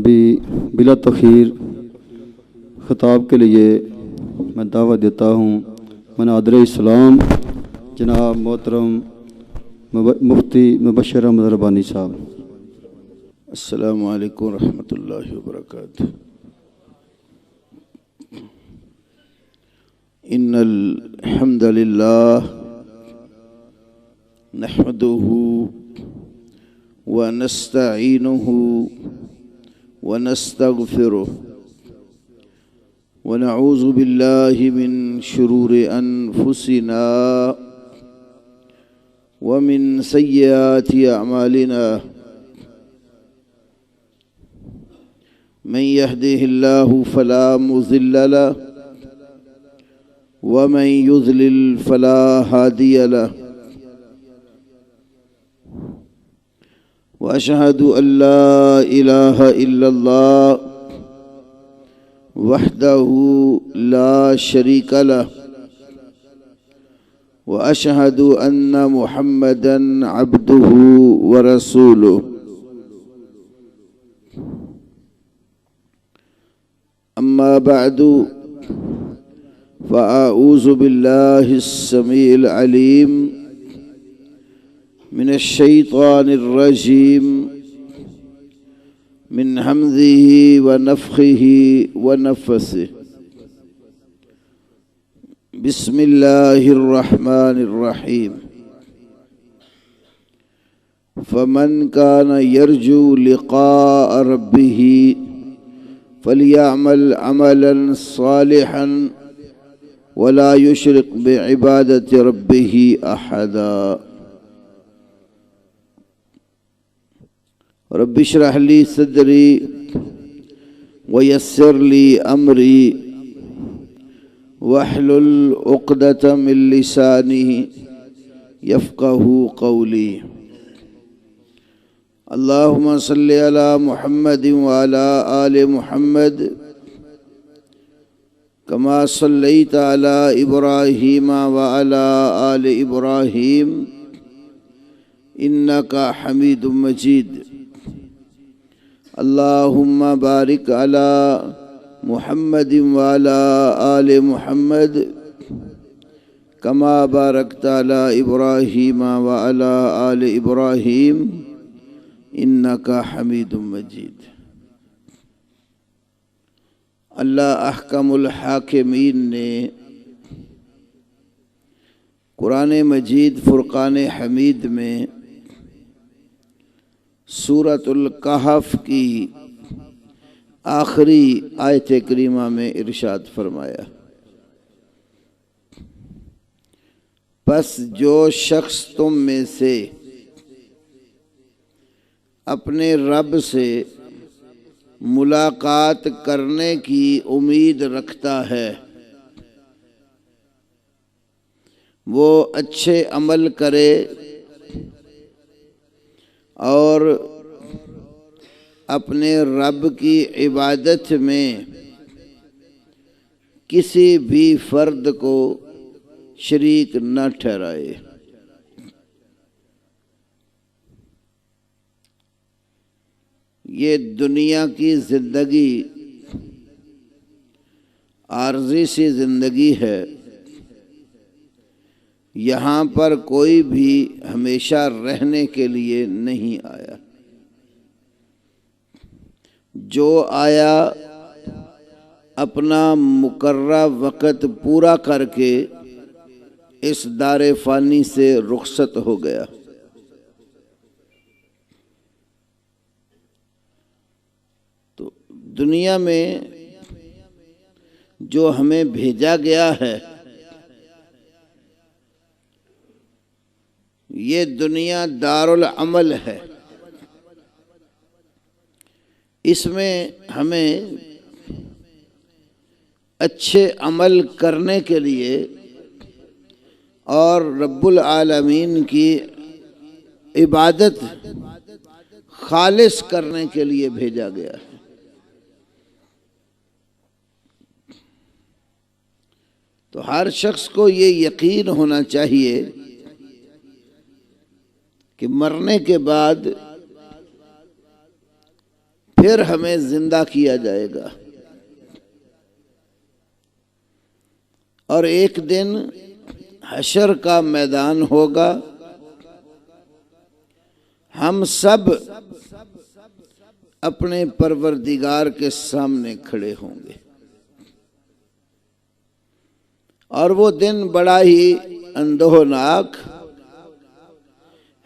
ابھی بلا تخیر خطاب کے لیے میں دعوت دیتا ہوں منادر اسلام جناب محترم مفتی مبشر احمد ربانی صاحب۔ السلام علیکم ورحمۃ اللہ وبرکاتہ۔ ان الحمد للہ نحمده ونستعینه ونستغفره ونعوذ باللہ من شرور انفسنا ومن سیئات اعمالنا من يهده الله فلا مضل له ومن يضلل فلا هادي له وأشهد أن لا إله إلا الله وحده لا شريك له وأشهد أن محمدا عبده ورسوله أما بعد فأعوذ بالله السميع العليم من الشيطان الرجيم من همزه ونفخه ونفثه بسم الله الرحمن الرحيم فمن كان يرجو لقاء ربه فليعمل عملا صالحا ولا يشرك بعبادة ربه أحدا رب اشرح لي صدري ويسر لي أمري واحلل عقدة من لساني يفقه قولي اللهم صل على محمد وعلى آل محمد كما صليت على إبراهيم وعلى آل إبراهيم إنك حميد مجيد اللهم بارك على محمد وعلى آل محمد كما باركت على إبراهيم وعلى آل إبراهيم إنك حميد مجيد۔ اللہ احکم الحاکمین نے قرآن مجید فرقان حمید میں سورۃ الکہف کی آخری آیت کریمہ میں ارشاد فرمایا، پس جو شخص تم میں سے اپنے رب سے ملاقات کرنے کی امید رکھتا ہے وہ اچھے عمل کرے اور اپنے رب کی عبادت میں کسی بھی فرد کو شریک نہ ٹھہرائے۔ یہ دنیا کی زندگی عارضی سی زندگی ہے، یہاں پر کوئی بھی ہمیشہ رہنے کے لیے نہیں آیا، جو آیا اپنا مقررہ وقت پورا کر کے اس دار فانی سے رخصت ہو گیا۔ دنیا میں جو ہمیں بھیجا گیا ہے، یہ دنیا دار العمل ہے، اس میں ہمیں اچھے عمل کرنے کے لیے اور رب العالمین کی عبادت خالص کرنے کے لیے بھیجا گیا ہے۔ تو ہر شخص کو یہ یقین ہونا چاہیے کہ مرنے کے بعد پھر ہمیں زندہ کیا جائے گا، اور ایک دن حشر کا میدان ہوگا، ہم سب اپنے پروردگار کے سامنے کھڑے ہوں گے، اور وہ دن بڑا ہی اندوہناک،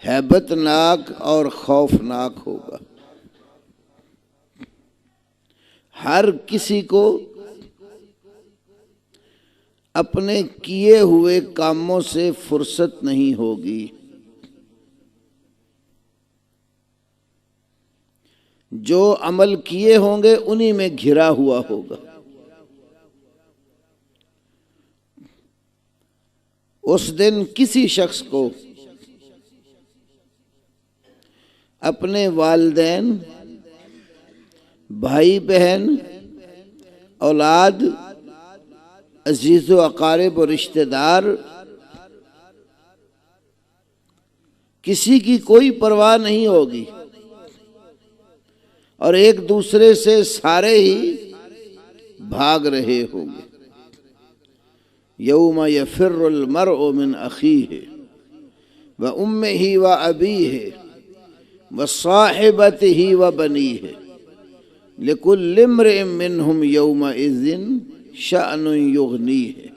ہیبت ناک اور خوفناک ہوگا۔ ہر کسی کو اپنے کیے ہوئے کاموں سے فرصت نہیں ہوگی۔ جو عمل کیے ہوں گے انہی میں گھرا ہوا ہوگا۔ اس دن کسی شخص کو اپنے والدین، بھائی بہن، اولاد، عزیز و اقارب و رشتہ دار، کسی کی کوئی پرواہ نہیں ہوگی، اور ایک دوسرے سے سارے ہی بھاگ رہے ہوں گے۔ یوم یفر المرء من اخیہ وامہ وابیہ وصاحبتہ وبنیہ لکل امرئ منہم یومئذ شأن یغنیہ۔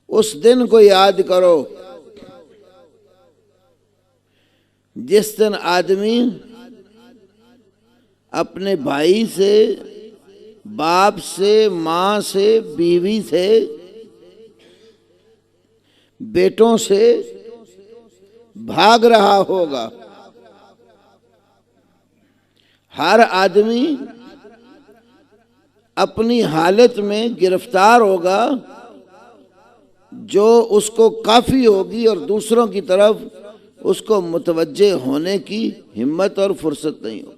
اس دن کو یاد کرو جس دن آدمی اپنے بھائی سے، باپ سے، ماں سے، بیوی سے، بیٹوں سے بھاگ رہا ہوگا۔ ہر آدمی اپنی حالت میں گرفتار ہوگا جو اس کو کافی ہوگی، اور دوسروں کی طرف اس کو متوجہ ہونے کی ہمت اور فرصت نہیں ہوگی۔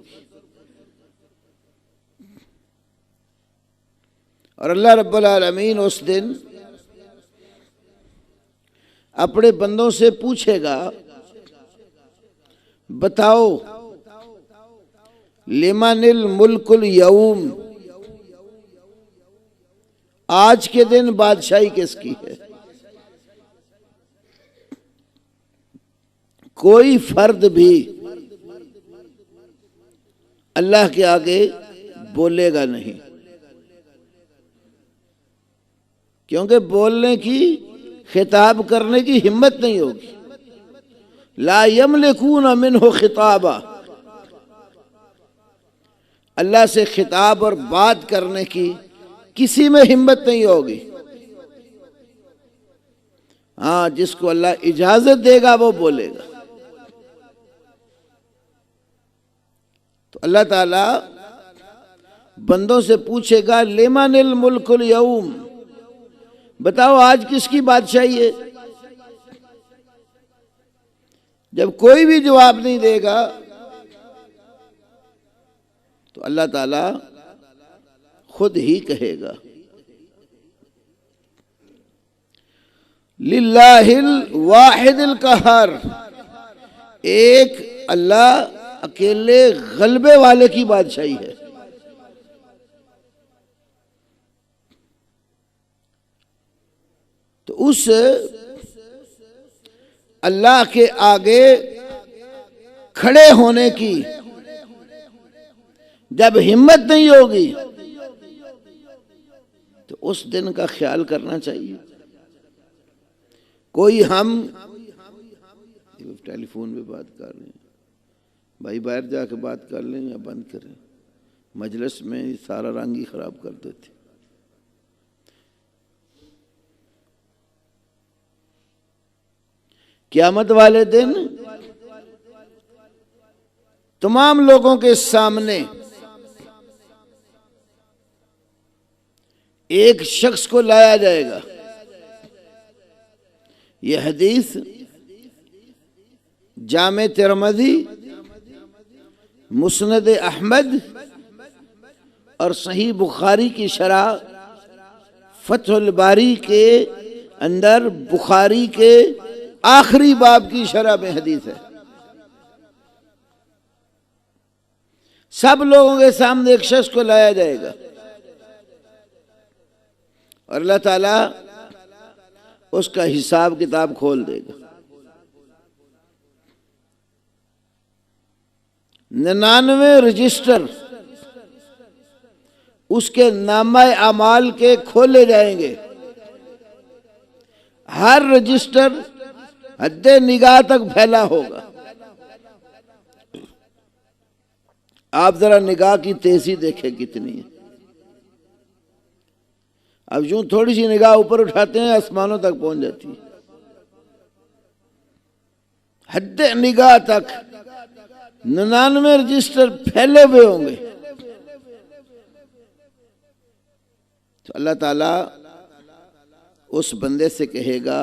اور اللہ رب العالمین اس دن اپنے بندوں سے پوچھے گا، بتاؤ لمن الملک اليوم، آج کے دن بادشاہی کس کی ہے؟ کوئی فرد بھی اللہ کے آگے بولے گا نہیں، کیونکہ بولنے کی، خطاب کرنے کی ہمت نہیں ہوگی۔ لا یملکون منہ خطابا، اللہ سے خطاب اور بات کرنے کی کسی میں ہمت نہیں ہوگی۔ ہاں، جس کو اللہ اجازت دے گا وہ بولے گا۔ تو اللہ تعالی بندوں سے پوچھے گا، لمن الملک اليوم، بتاؤ آج کس کی بادشاہی ہے؟ جب کوئی بھی جواب نہیں دے گا تو اللہ تعالی خود ہی کہے گا، للہ الواحد القہار، ایک اللہ اکیلے غلبے والے کی بادشاہی ہے۔ تو اس اللہ کے آگے کھڑے ہونے کی جب ہمت نہیں ہوگی تو اس دن کا خیال کرنا چاہیے۔ کوئی ہم ٹیلی فون پہ بات کر رہے ہیں، بھائی باہر جا کے بات کر لیں یا بند کریں، مجلس میں سارا رنگ ہی خراب کر دیتے۔ قیامت والے دن تمام لوگوں کے سامنے ایک شخص کو لایا جائے گا۔ یہ حدیث جامع ترمذی، مسند احمد اور صحیح بخاری کی شرح فتح الباری کے اندر بخاری کے آخری باب کی شرح میں حدیث ہے۔ سب لوگوں کے سامنے ایک شخص کو لایا جائے گا اور اللہ تعالیٰ اس کا حساب کتاب کھول دے گا۔ 99 رجسٹر اس کے نامہ اعمال کے کھولے جائیں گے۔ ہر رجسٹر حد نگاہ تک پھیلا ہوگا۔ آپ ذرا نگاہ کی تیزی دیکھیں کتنی ہے۔ اب یوں تھوڑی سی نگاہ اوپر اٹھاتے ہیں آسمانوں تک پہنچ جاتی ہے۔ حد نگاہ تک 99 رجسٹر پھیلے ہوئے ہوں گے۔ تو اللہ تعالیٰ اس بندے سے کہے گا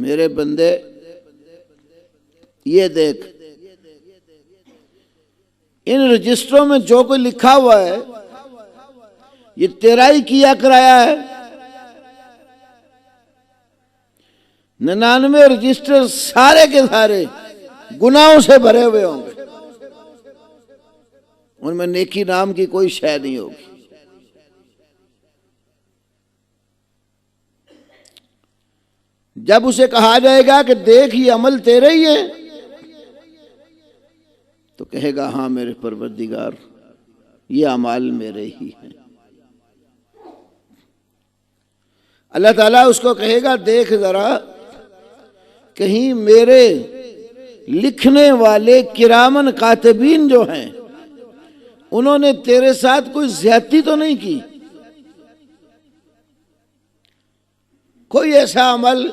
میرے بندے یہ دیکھ، ان رجسٹروں میں جو کوئی لکھا ہوا ہے یہ تیرا ہی کیا کرایا ہے۔ 99 رجسٹر سارے کے سارے گناہوں سے بھرے ہوئے ہوں گے، ان میں نیکی نام کی کوئی شے نہیں ہوگی۔ جب اسے کہا جائے گا کہ دیکھ یہ عمل تیرے ہی ہے، تو کہے گا ہاں میرے پروردگار یہ اعمال میرے ہی ہیں۔ اللہ تعالیٰ اس کو کہے گا دیکھ ذرا کہیں میرے لکھنے والے کرامن کاتبین جو ہیں انہوں نے تیرے ساتھ کوئی زیادتی تو نہیں کی، کوئی ایسا عمل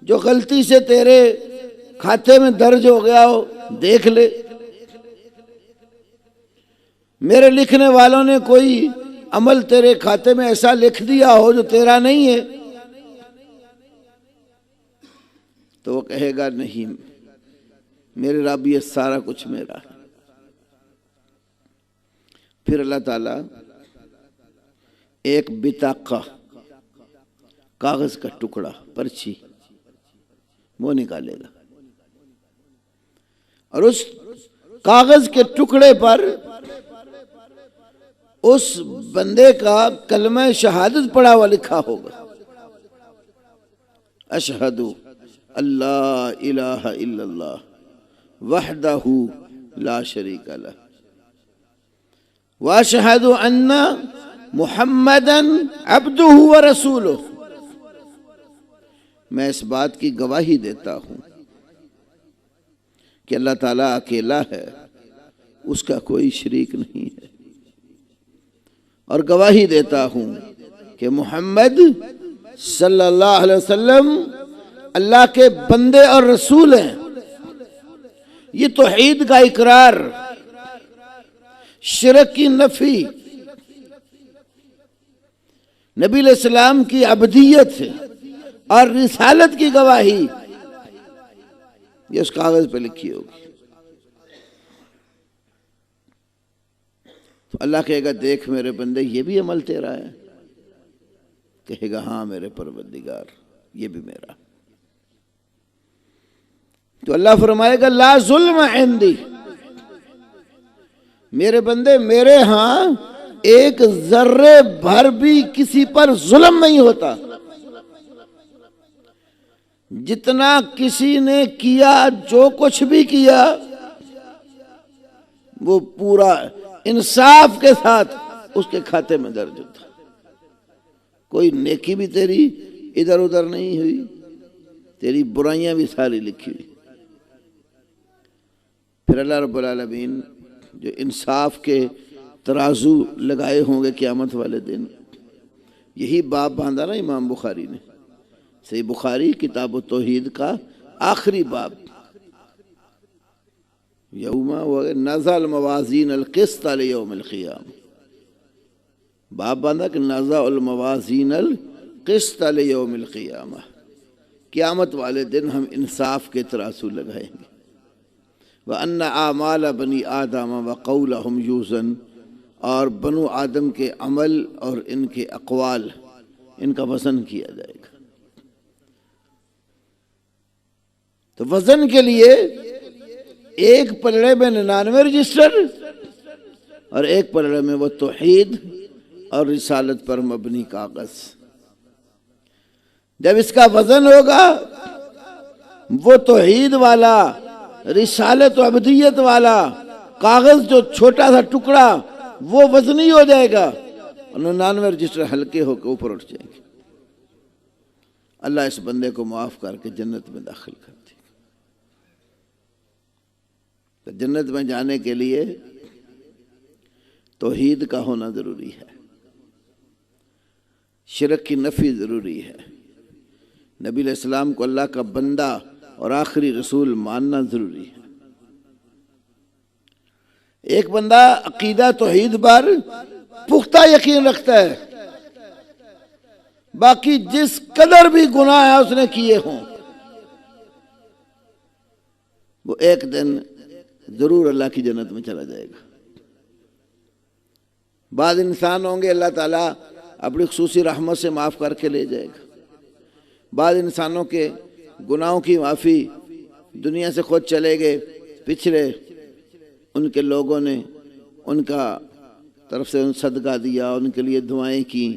جو غلطی سے تیرے کھاتے میں درج ہو گیا ہو، دیکھ لے۔ میرے لکھنے والوں نے کوئی عمل تیرے کھاتے میں ایسا لکھ دیا ہو جو تیرا نہیں ہے، تو وہ کہے گا نہیں میرے رب یہ سارا کچھ میرا ہے۔ پھر اللہ تعالیٰ ایک بطاقہ، کاغذ کا ٹکڑا، پرچی وہ نکالے گا اور اس کاغذ کے ٹکڑے پر اس بندے کا کلمہ شہادت پڑھا ہوا لکھا ہوگا، اشہد اللہ الہ الا اللہ وحدہ لا شریک لہ واشہد ان محمدا عبدہ ورسولہ۔ میں اس بات کی گواہی دیتا ہوں کہ اللہ تعالیٰ اکیلا ہے، اس کا کوئی شریک نہیں ہے، اور گواہی دیتا ہوں کہ محمد صلی اللہ علیہ وسلم اللہ کے بندے اور رسول ہیں۔ یہ توحید کا اقرار، شرک کی نفی، نبی علیہ السلام کی عبدیت اور رسالت کی گواہی یہ اس کاغذ پہ لکھی ہوگی۔ تو اللہ کہے گا دیکھ میرے بندے یہ بھی عمل تیرا ہے، کہے گا ہاں میرے پروردگار یہ بھی میرا۔ تو اللہ فرمائے گا لا ظلم عندی، میرے بندے میرے ہاں ایک ذرے بھر بھی کسی پر ظلم نہیں ہوتا۔ جتنا کسی نے کیا، جو کچھ بھی کیا، وہ پورا انصاف کے ساتھ اس کے کھاتے میں درج ہوتا۔ کوئی نیکی بھی تیری ادھر ادھر نہیں ہوئی، تیری برائیاں بھی ساری لکھی ہوئی۔ پھر اللہ رب العالمین جو انصاف کے ترازو لگائے ہوں گے قیامت والے دن، یہی باب باندھا نا امام بخاری نے، صحیح بخاری کتاب التوحید کا آخری باب، یوم نزع الموازین القسط لیوم القیامہ، باب باندھا کہ نزع الموازین القسط لیوم القیامہ، قیامت والے دن ہم انصاف کے ترازو لگائیں گے۔ وَأَنَّ أَعْمَالَ بَنِي آدَمَ وَقَوْلَهُمْ يُوزَنْ، اور بنو آدم کے عمل اور ان کے اقوال ان کا وزن کیا جائے گا۔ تو وزن کے لیے ایک پلڑے میں 99 رجسٹر اور ایک پلڑے میں وہ توحید اور رسالت پر مبنی کاغذ. جب اس کا وزن ہوگا وہ توحید والا رسالت و عبدیت والا کاغذ جو چھوٹا سا ٹکڑا وہ وزنی ہو جائے گا اور 99 رجسٹر ہلکے ہو کے اوپر اٹھ جائیں گے. اللہ اس بندے کو معاف کر کے جنت میں داخل کر دے. تو جنت میں جانے کے لیے توحید کا ہونا ضروری ہے، شرک کی نفی ضروری ہے، نبی علیہ السلام کو اللہ کا بندہ اور آخری رسول ماننا ضروری ہے. ایک بندہ عقیدہ توحید پر پختہ یقین رکھتا ہے، باقی جس قدر بھی گناہ ہے اس نے کیے ہوں، وہ ایک دن ضرور اللہ کی جنت میں چلا جائے گا. بعض انسان ہوں گے اللہ تعالیٰ اپنی خصوصی رحمت سے معاف کر کے لے جائے گا. بعض انسانوں کے گناہوں کی معافی دنیا سے خود چلے گئے، پچھلے ان کے لوگوں نے ان کا طرف سے صدقہ دیا، ان کے لیے دعائیں کی،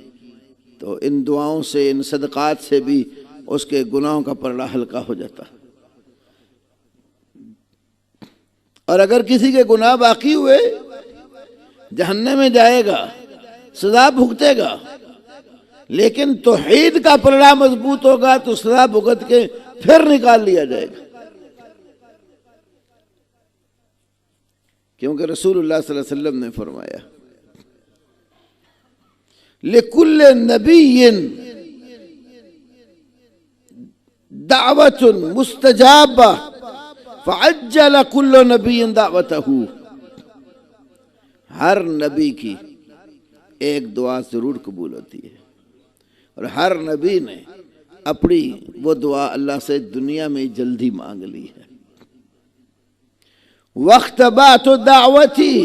تو ان دعاؤں سے ان صدقات سے بھی اس کے گناہوں کا پلڑا ہلکا ہو جاتا. اور اگر کسی کے گناہ باقی ہوئے جہنم میں جائے گا، سزا بھگتے گا، لیکن توحید کا پلڑا مضبوط ہوگا تو سزا بھگت کے پھر نکال لیا جائے گا. کیونکہ رسول اللہ صلی اللہ علیہ وسلم نے فرمایا لِكُلِّ نَبِيٍّ دَعْوَةٌ مُسْتَجَابَةٌ فَعَجَّلَ كُلُّ نَبِيٍّ دَعْوَتَهُ. ہر نبی کی ایک دعا ضرور قبول ہوتی ہے اور ہر نبی نے اپنی وہ دعا اللہ سے دنیا میں جلدی مانگ لی ہے. وَاخْتَبَعْتُ دَعْوَتِي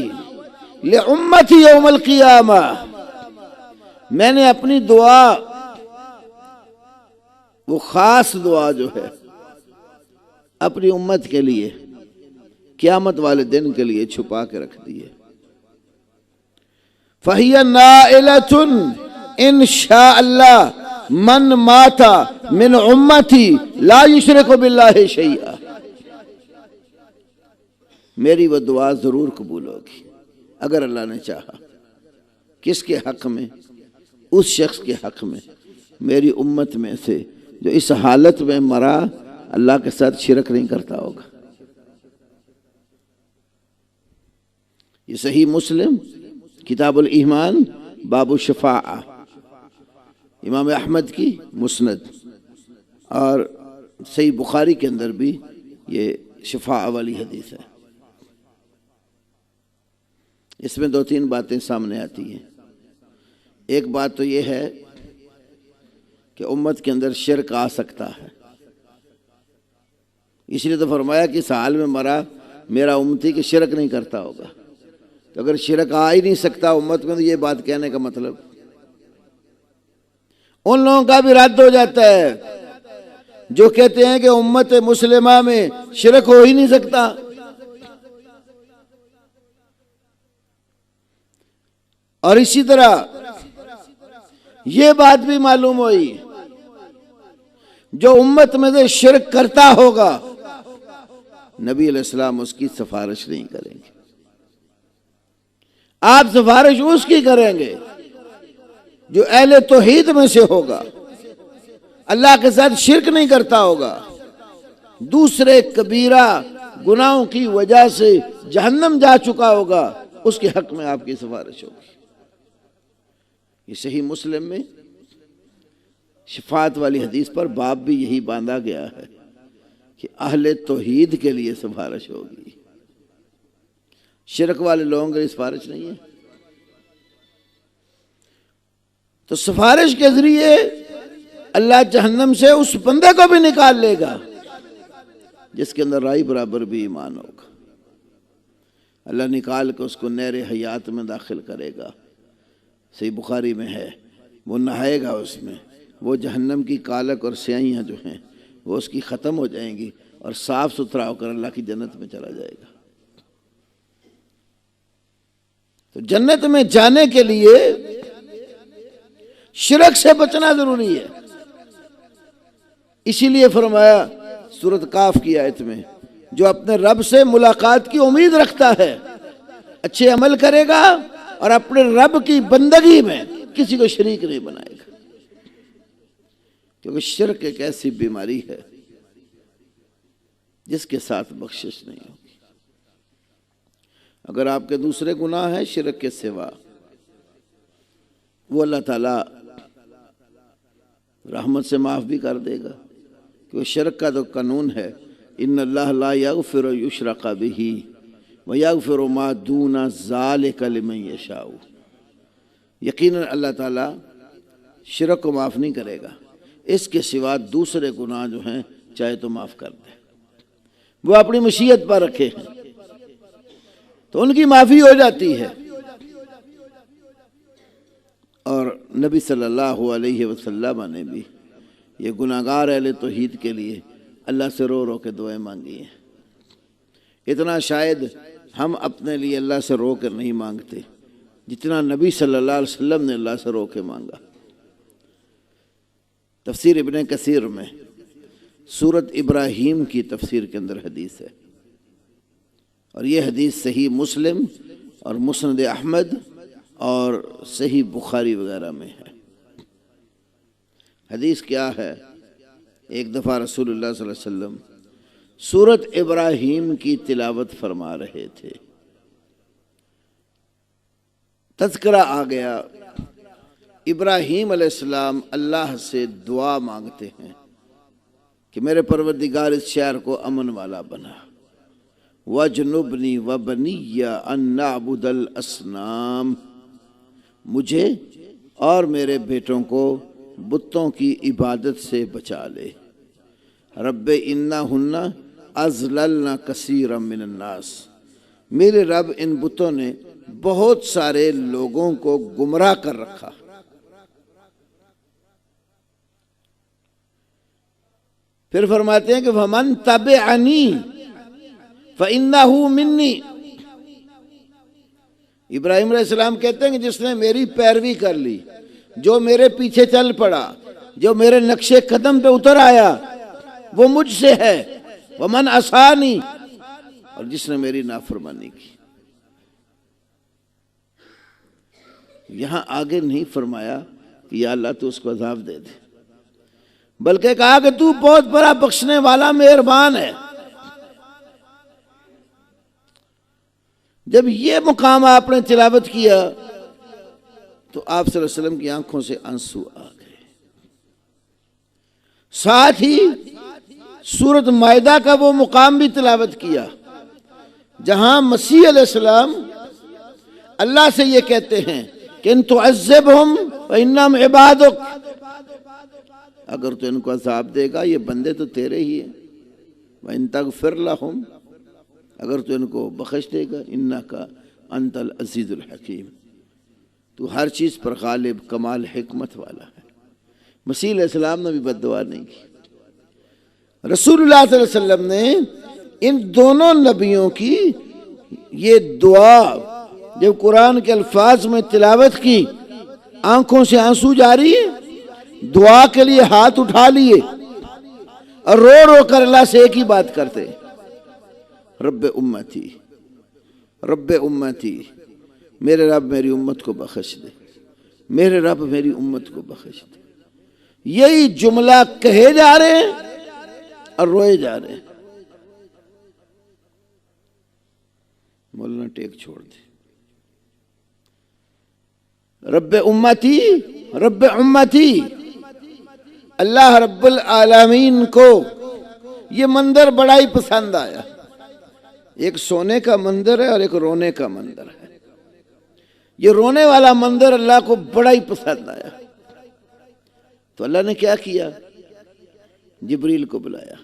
لِأُمَّتِي يَوْمَ الْقِيَامَةِ. میں نے اپنی دعا، وہ خاص دعا جو ہے اپنی امت کے لیے قیامت والے دن کے لیے چھپا کے رکھ دی ہے. فَهِيَ نَائِلَةٌ إِن شَاءَ اللَّهُ مَن مَاتَ مِنْ أُمَّتِي لَا يُشْرِكُ بِاللَّهِ شَيْئًا. میری وہ دعا ضرور قبول ہوگی اگر اللہ نے چاہا. کس کے حق میں؟ اس شخص کے حق میں میری امت میں سے جو اس حالت میں مرا اللہ کے ساتھ شرک نہیں کرتا ہوگا. یہ صحیح مسلم کتاب الایمان باب الشفاعہ، امام احمد کی مسند، اور صحیح بخاری کے اندر بھی یہ شفاعہ والی حدیث ہے. اس میں 2-3 باتیں سامنے آتی ہیں. ایک بات تو یہ ہے کہ امت کے اندر شرک آ سکتا ہے، اس لیے تو فرمایا کہ اس حال میں مرا میرا امتی کہ شرک نہیں کرتا ہوگا. تو اگر شرک آ ہی نہیں سکتا امت میں تو یہ بات کہنے کا مطلب ان لوگوں کا بھی رد ہو جاتا ہے جو کہتے ہیں کہ امت مسلمہ میں شرک ہو ہی نہیں سکتا. اور اسی طرح یہ بات بھی معلوم ہوئی جو امت میں سے شرک کرتا ہوگا نبی علیہ السلام اس کی سفارش نہیں کریں گے. آپ سفارش اس کی کریں گے جو اہل توحید میں سے ہوگا، اللہ کے ساتھ شرک نہیں کرتا ہوگا، دوسرے کبیرہ گناہوں کی وجہ سے جہنم جا چکا ہوگا، اس کے حق میں آپ کی سفارش ہوگی. یہ صحیح مسلم میں شفاعت والی حدیث پر باب بھی یہی باندھا گیا ہے کہ اہل توحید کے لیے سفارش ہوگی، شرک والے لوگوں کے لیے سفارش نہیں ہے. تو سفارش کے ذریعے اللہ جہنم سے اس بندے کو بھی نکال لے گا جس کے اندر رائی برابر بھی ایمان ہوگا. اللہ نکال کے اس کو نہر حیات میں داخل کرے گا. صحیح بخاری میں ہے، وہ نہائے گا اس میں، وہ جہنم کی کالک اور سیاہیاں جو ہیں وہ اس کی ختم ہو جائیں گی اور صاف ستھرا ہو کر اللہ کی جنت میں چلا جائے گا۔ تو جنت میں جانے کے لیے شرک سے بچنا ضروری ہے۔ اسی لیے فرمایا سورۃ کاف کی آیت میں، جو اپنے رب سے ملاقات کی امید رکھتا ہے، اچھے عمل کرے گا اور اپنے رب کی بندگی میں کسی کو شریک نہیں بنائے گا، کیونکہ شرک ایک ایسی بیماری ہے جس کے ساتھ بخشش نہیں ہوگی۔ اگر آپ کے دوسرے گناہ ہیں شرک کے سوا، وہ اللہ تعالیٰ رحمت سے معاف بھی کر دے گا، کیونکہ شرک کا تو قانون ہے، ان اللہ لا یغفر یشرک بہ ویغفر ما دون ذلک لمن یشاء۔ یقیناً اللہ تعالیٰ شرک کو معاف نہیں کرے گا، اس کے سوا دوسرے گناہ جو ہیں چاہے تو معاف کر دے، وہ اپنی مشیت پر رکھے ہیں تو ان کی معافی ہو جاتی ہے۔ اور نبی صلی اللہ علیہ وسلم نے بھی یہ گناہگار اہل توحید کے لیے اللہ سے رو رو کے دعائیں مانگی ہیں۔ اتنا شاید ہم اپنے لیے اللہ سے رو کر نہیں مانگتے جتنا نبی صلی اللہ علیہ وسلم نے اللہ سے رو کے مانگا۔ تفسیر ابن کثیر میں سورۃ ابراہیم کی تفسیر کے اندر حدیث ہے، اور یہ حدیث صحیح مسلم اور مسند احمد اور صحیح بخاری وغیرہ میں ہے۔ حدیث کیا ہے؟ ایک دفعہ رسول اللہ صلی اللہ علیہ وسلم سورۃ ابراہیم کی تلاوت فرما رہے تھے، تذکرہ آ گیا، ابراہیم علیہ السلام اللہ سے دعا مانگتے ہیں کہ میرے پروردگار اس شہر کو امن والا بنا، وَجْنُبْنِي وَبَنِيَّ أَن نَعْبُدَ الْأَصْنَامَ، مجھے اور میرے بیٹوں کو بتوں کی عبادت سے بچا لے۔ رب انہن اضللن کثیرا من الناس، میرے رب ان بتوں نے بہت سارے لوگوں کو گمراہ کر رکھا۔ پھر فرماتے ہیں کہ فَمَن تَبِعَنِي فَإِنَّهُ مِنِّي، ابراہیم علیہ السلام کہتے ہیں کہ جس نے میری پیروی کر لی، جو میرے پیچھے چل پڑا، جو میرے نقش قدم پہ اتر آیا، وہ مجھ سے ہے۔ وَمَنْ عَصَانِي، اور جس نے میری نافرمانی کی۔ یہاں آگے نہیں فرمایا کہ یا اللہ تو اس کو عذاب دے دے، بلکہ کہا کہ تو بہت بڑا بخشنے والا مہربان ہے۔ جب یہ مقام آپ نے تلاوت کیا تو آپ صلی اللہ علیہ وسلم کی آنکھوں سے آنسو آ گئے۔ ساتھ ہی سورۃ مائدہ کا وہ مقام بھی تلاوت کیا جہاں مسیح علیہ السلام اللہ سے یہ کہتے ہیں کہ ان تعذبہم فإنہم عبادک، اگر تو ان کو عذاب دے گا یہ بندے تو تیرے ہی ہیں، وَإِن تَغْفِرْ لَهُمْ، اگر تو ان کو بخش دے گا، انک انت العزیز الحکیم، تو ہر چیز پر غالب کمال حکمت والا ہے۔ مسیح علیہ السلام نے بھی بد دعا نہیں کی۔ رسول اللہ صلی اللہ علیہ وسلم نے ان دونوں نبیوں کی یہ دعا جب قرآن کے الفاظ میں تلاوت کی، آنکھوں سے آنسو جاری، دعا کے لیے ہاتھ اٹھا لیے اور رو رو کر اللہ سے ایک ہی بات کرتے، رب امتی، رب امتی، میرے رب میری امت کو بخش دے، میرے رب میری امت کو بخش دے۔ یہی جملہ کہے جا رہے ہیں اور روئے جا رہے ہیں۔ مولانا ٹیک چھوڑ دے۔ رب امتی، رب امتی، اللہ رب العالمین کو یہ منظر بڑا ہی پسند آیا۔ ایک سونے کا منظر ہے اور ایک رونے کا منظر ہے۔ یہ رونے والا منظر اللہ کو بڑا ہی پسند آیا، تو اللہ نے کیا کیا؟ جبریل کو بلایا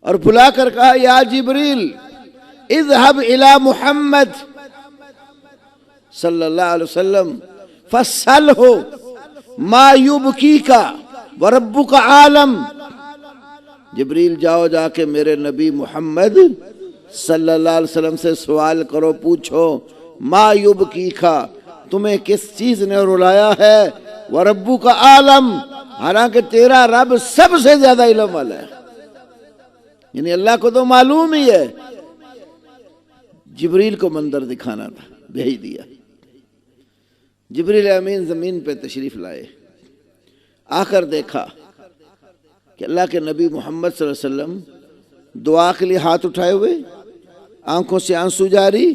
اور بلا کر کہا یا جبریل اذهب الى محمد صلی اللہ علیہ وسلم فاسألہ ما یبکیک وربک عالم، جبریل جاؤ جا کے میرے نبی محمد صلی اللہ علیہ وسلم سے سوال کرو، پوچھو ما یبکیکا، تمہیں کس چیز نے رلایا ہے، وَرَبُّكَ عالم، حالانکہ تیرا رب سب سے زیادہ علم والا ہے، یعنی اللہ کو تو معلوم ہی ہے۔ جبریل کو منظر دکھانا تھا، بھیج دیا۔ جبریل امین زمین پہ تشریف لائے، آ کر دیکھا کہ اللہ کے نبی محمد صلی اللہ علیہ وسلم دعا کے لیے ہاتھ اٹھائے ہوئے، آنکھوں سے آنسو جاری،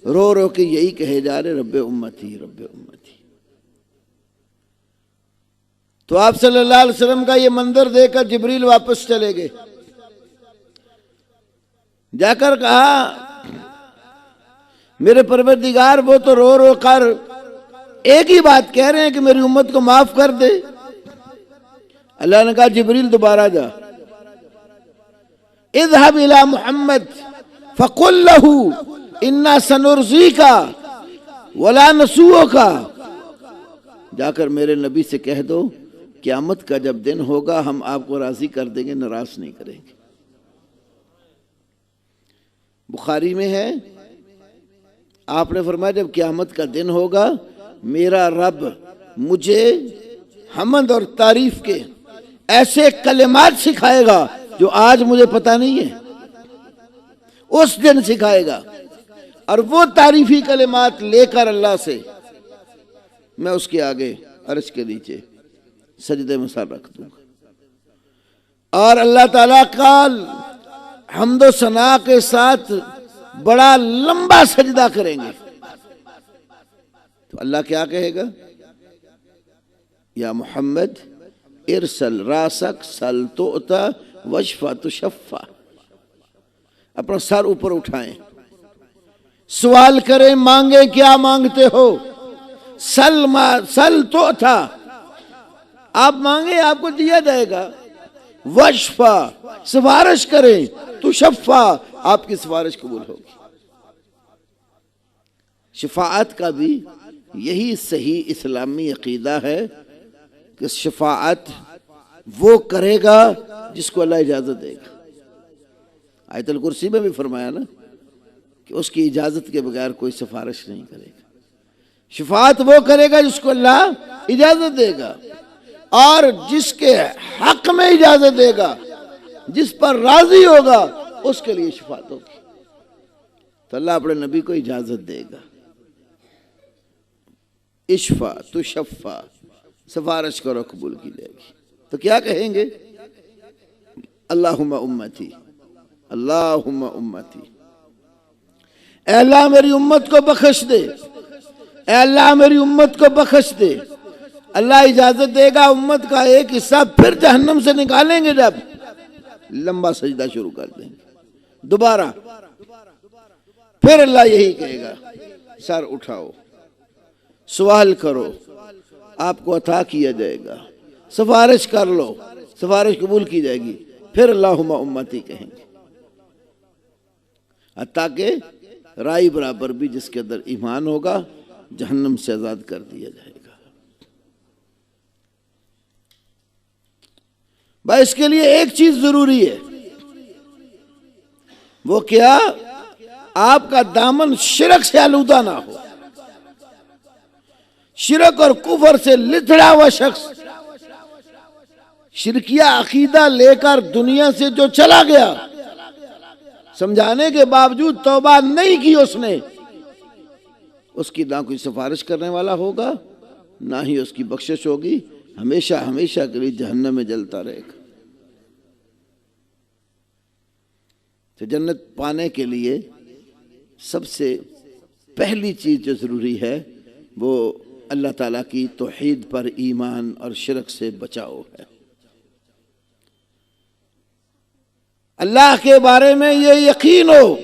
رو رو کے یہی کہے جا رہے رب امتی رب امتی۔ تو آپ صلی اللہ علیہ وسلم کا یہ منظر دیکھ کر جبریل واپس چلے گئے، جا کر کہا میرے پروردگار وہ تو رو رو کر ایک ہی بات کہہ رہے ہیں کہ میری امت کو معاف کر دے۔ اللہ نے کہا جبریل دوبارہ جا، اذهب الى محمد فقل له انا سنرضيك ولا نسوءك، جا کر میرے نبی سے کہہ دو قیامت کا جب دن ہوگا ہم آپ کو راضی کر دیں گے، ناراض نہیں کریں گے۔ بخاری میں ہے آپ نے فرمایا جب قیامت کا دن ہوگا میرا رب مجھے حمد اور تعریف کے ایسے کلمات سکھائے گا جو آج مجھے پتہ نہیں ہے، اس دن سکھائے گا، اور وہ تعریفی کلمات لے کر اللہ سے میں اس کے آگے عرش کے نیچے سجدے میں سر رکھ دوں گا، اور اللہ تعالیٰ کا حمد و ثنا کے ساتھ بڑا لمبا سجدہ کریں گے، تو اللہ کیا کہے گا، یا محمد ارسل راسک سل تؤتا وشفا تشفا، اپنا سر اوپر اٹھائیں، سوال کریں، مانگیں کیا مانگتے ہو، سل تؤتا، آپ مانگیں آپ کو دیا جائے گا، وشفا سفارش کریں، تشفا آپ کی سفارش قبول ہوگی۔ شفاعت کا بھی یہی صحیح اسلامی عقیدہ ہے کہ شفاعت وہ کرے گا جس کو اللہ اجازت دے گا۔ آیت الکرسی میں بھی فرمایا نا کہ اس کی اجازت کے بغیر کوئی سفارش نہیں کرے گا۔ شفاعت وہ کرے گا جس کو اللہ اجازت دے گا، اور جس کے حق میں اجازت دے گا، جس پر راضی ہوگا اس کے لیے شفاعت ہوگی۔ تو اللہ اپنے نبی کو اجازت دے گا، اشفا تشفا، سفارش کرو قبول کی جائے گی۔ تو کیا کہیں گے، اللہم امتی اللہم امتی، اے اللہ میری امت کو بخش دے، اے اللہ میری امت کو بخش دے۔ اللہ اجازت دے گا، امت کا ایک حصہ پھر جہنم سے نکالیں گے، جب لمبا سجدہ شروع کر دیں گے دوبارہ، پھر اللہ یہی کہے گا سر اٹھاؤ، سوال کرو، آپ کو عطا کیا جائے گا، سفارش کر لو، سفارش قبول کی جائے گی، پھر اللہم امتی کہیں گے، حتیٰ کہ رائی برابر بھی جس کے اندر ایمان ہوگا جہنم سے آزاد کر دیا جائے گا۔ بھائی اس کے لیے ایک چیز ضروری ہے، وہ کیا، آپ کا دامن شرک سے آلودہ نہ ہو۔ شرک اور کفر سے لتڑا ہوا شخص شرکیہ عقیدہ لے کر دنیا سے جو چلا گیا، سمجھانے کے باوجود توبہ نہیں کی اس نے، اس کی نہ کوئی سفارش کرنے والا ہوگا، نہ ہی اس کی بخشش ہوگی، ہمیشہ ہمیشہ کے لیے جہنم میں جلتا رہے گا۔ تو جنت پانے کے لیے سب سے پہلی چیز جو ضروری ہے وہ اللہ تعالیٰ کی توحید پر ایمان اور شرک سے بچاؤ ہے۔ اللہ کے بارے میں یہ یقین ہو،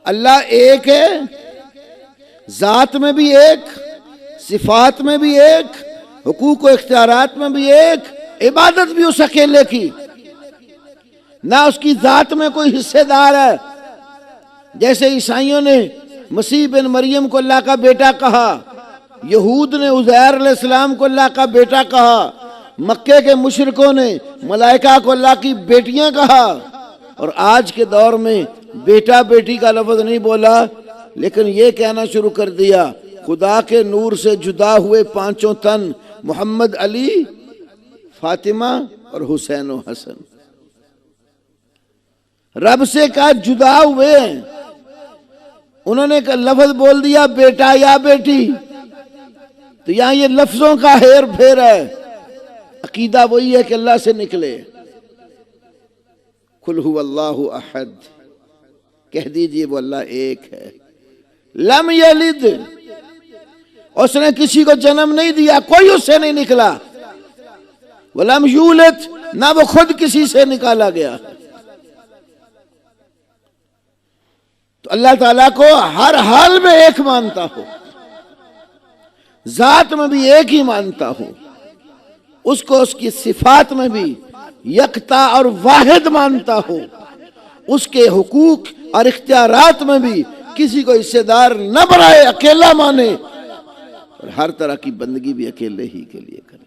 اللہ ایک ہے، ذات میں بھی ایک، صفات میں بھی ایک، حقوق و اختیارات میں بھی ایک، عبادت بھی اس اکیلے کی، نہ اس کی ذات میں کوئی حصے دار ہے۔ جیسے عیسائیوں نے مسیح بن مریم کو اللہ کا بیٹا کہا، یہود نے عزیر علیہ السلام کو اللہ کا بیٹا کہا، مکے کے مشرکوں نے ملائکہ کو اللہ کی بیٹیاں کہا، اور آج کے دور میں بیٹا بیٹی کا لفظ نہیں بولا، لیکن یہ کہنا شروع کر دیا خدا کے نور سے جدا ہوئے پانچوں تن محمد، علی، فاطمہ اور حسین و حسن، رب سے کہا جدا ہوئے ہیں، انہوں نے لفظ بول دیا بیٹا یا بیٹی، تو یہاں یہ لفظوں کا ہیر پھیر ہے، عقیدہ وہی ہے کہ اللہ سے نکلے۔ قل هو اللہ احد، کہہ دیجئے وہ اللہ ایک ہے، لم یلد، اس نے کسی کو جنم نہیں دیا، کوئی اس سے نہیں نکلا، ولم یولد، نہ وہ خود کسی سے نکالا گیا۔ تو اللہ تعالیٰ کو ہر حال میں ایک مانتا ہو، ذات میں بھی ایک ہی مانتا ہو، اس کو اس کی صفات میں بھی یکتا اور واحد مانتا ہو، اس کے حقوق اور اختیارات میں بھی کسی کو حصے دار نہ بنائے، اکیلا مانے، اور ہر طرح کی بندگی بھی اکیلے ہی کے لیے کرے۔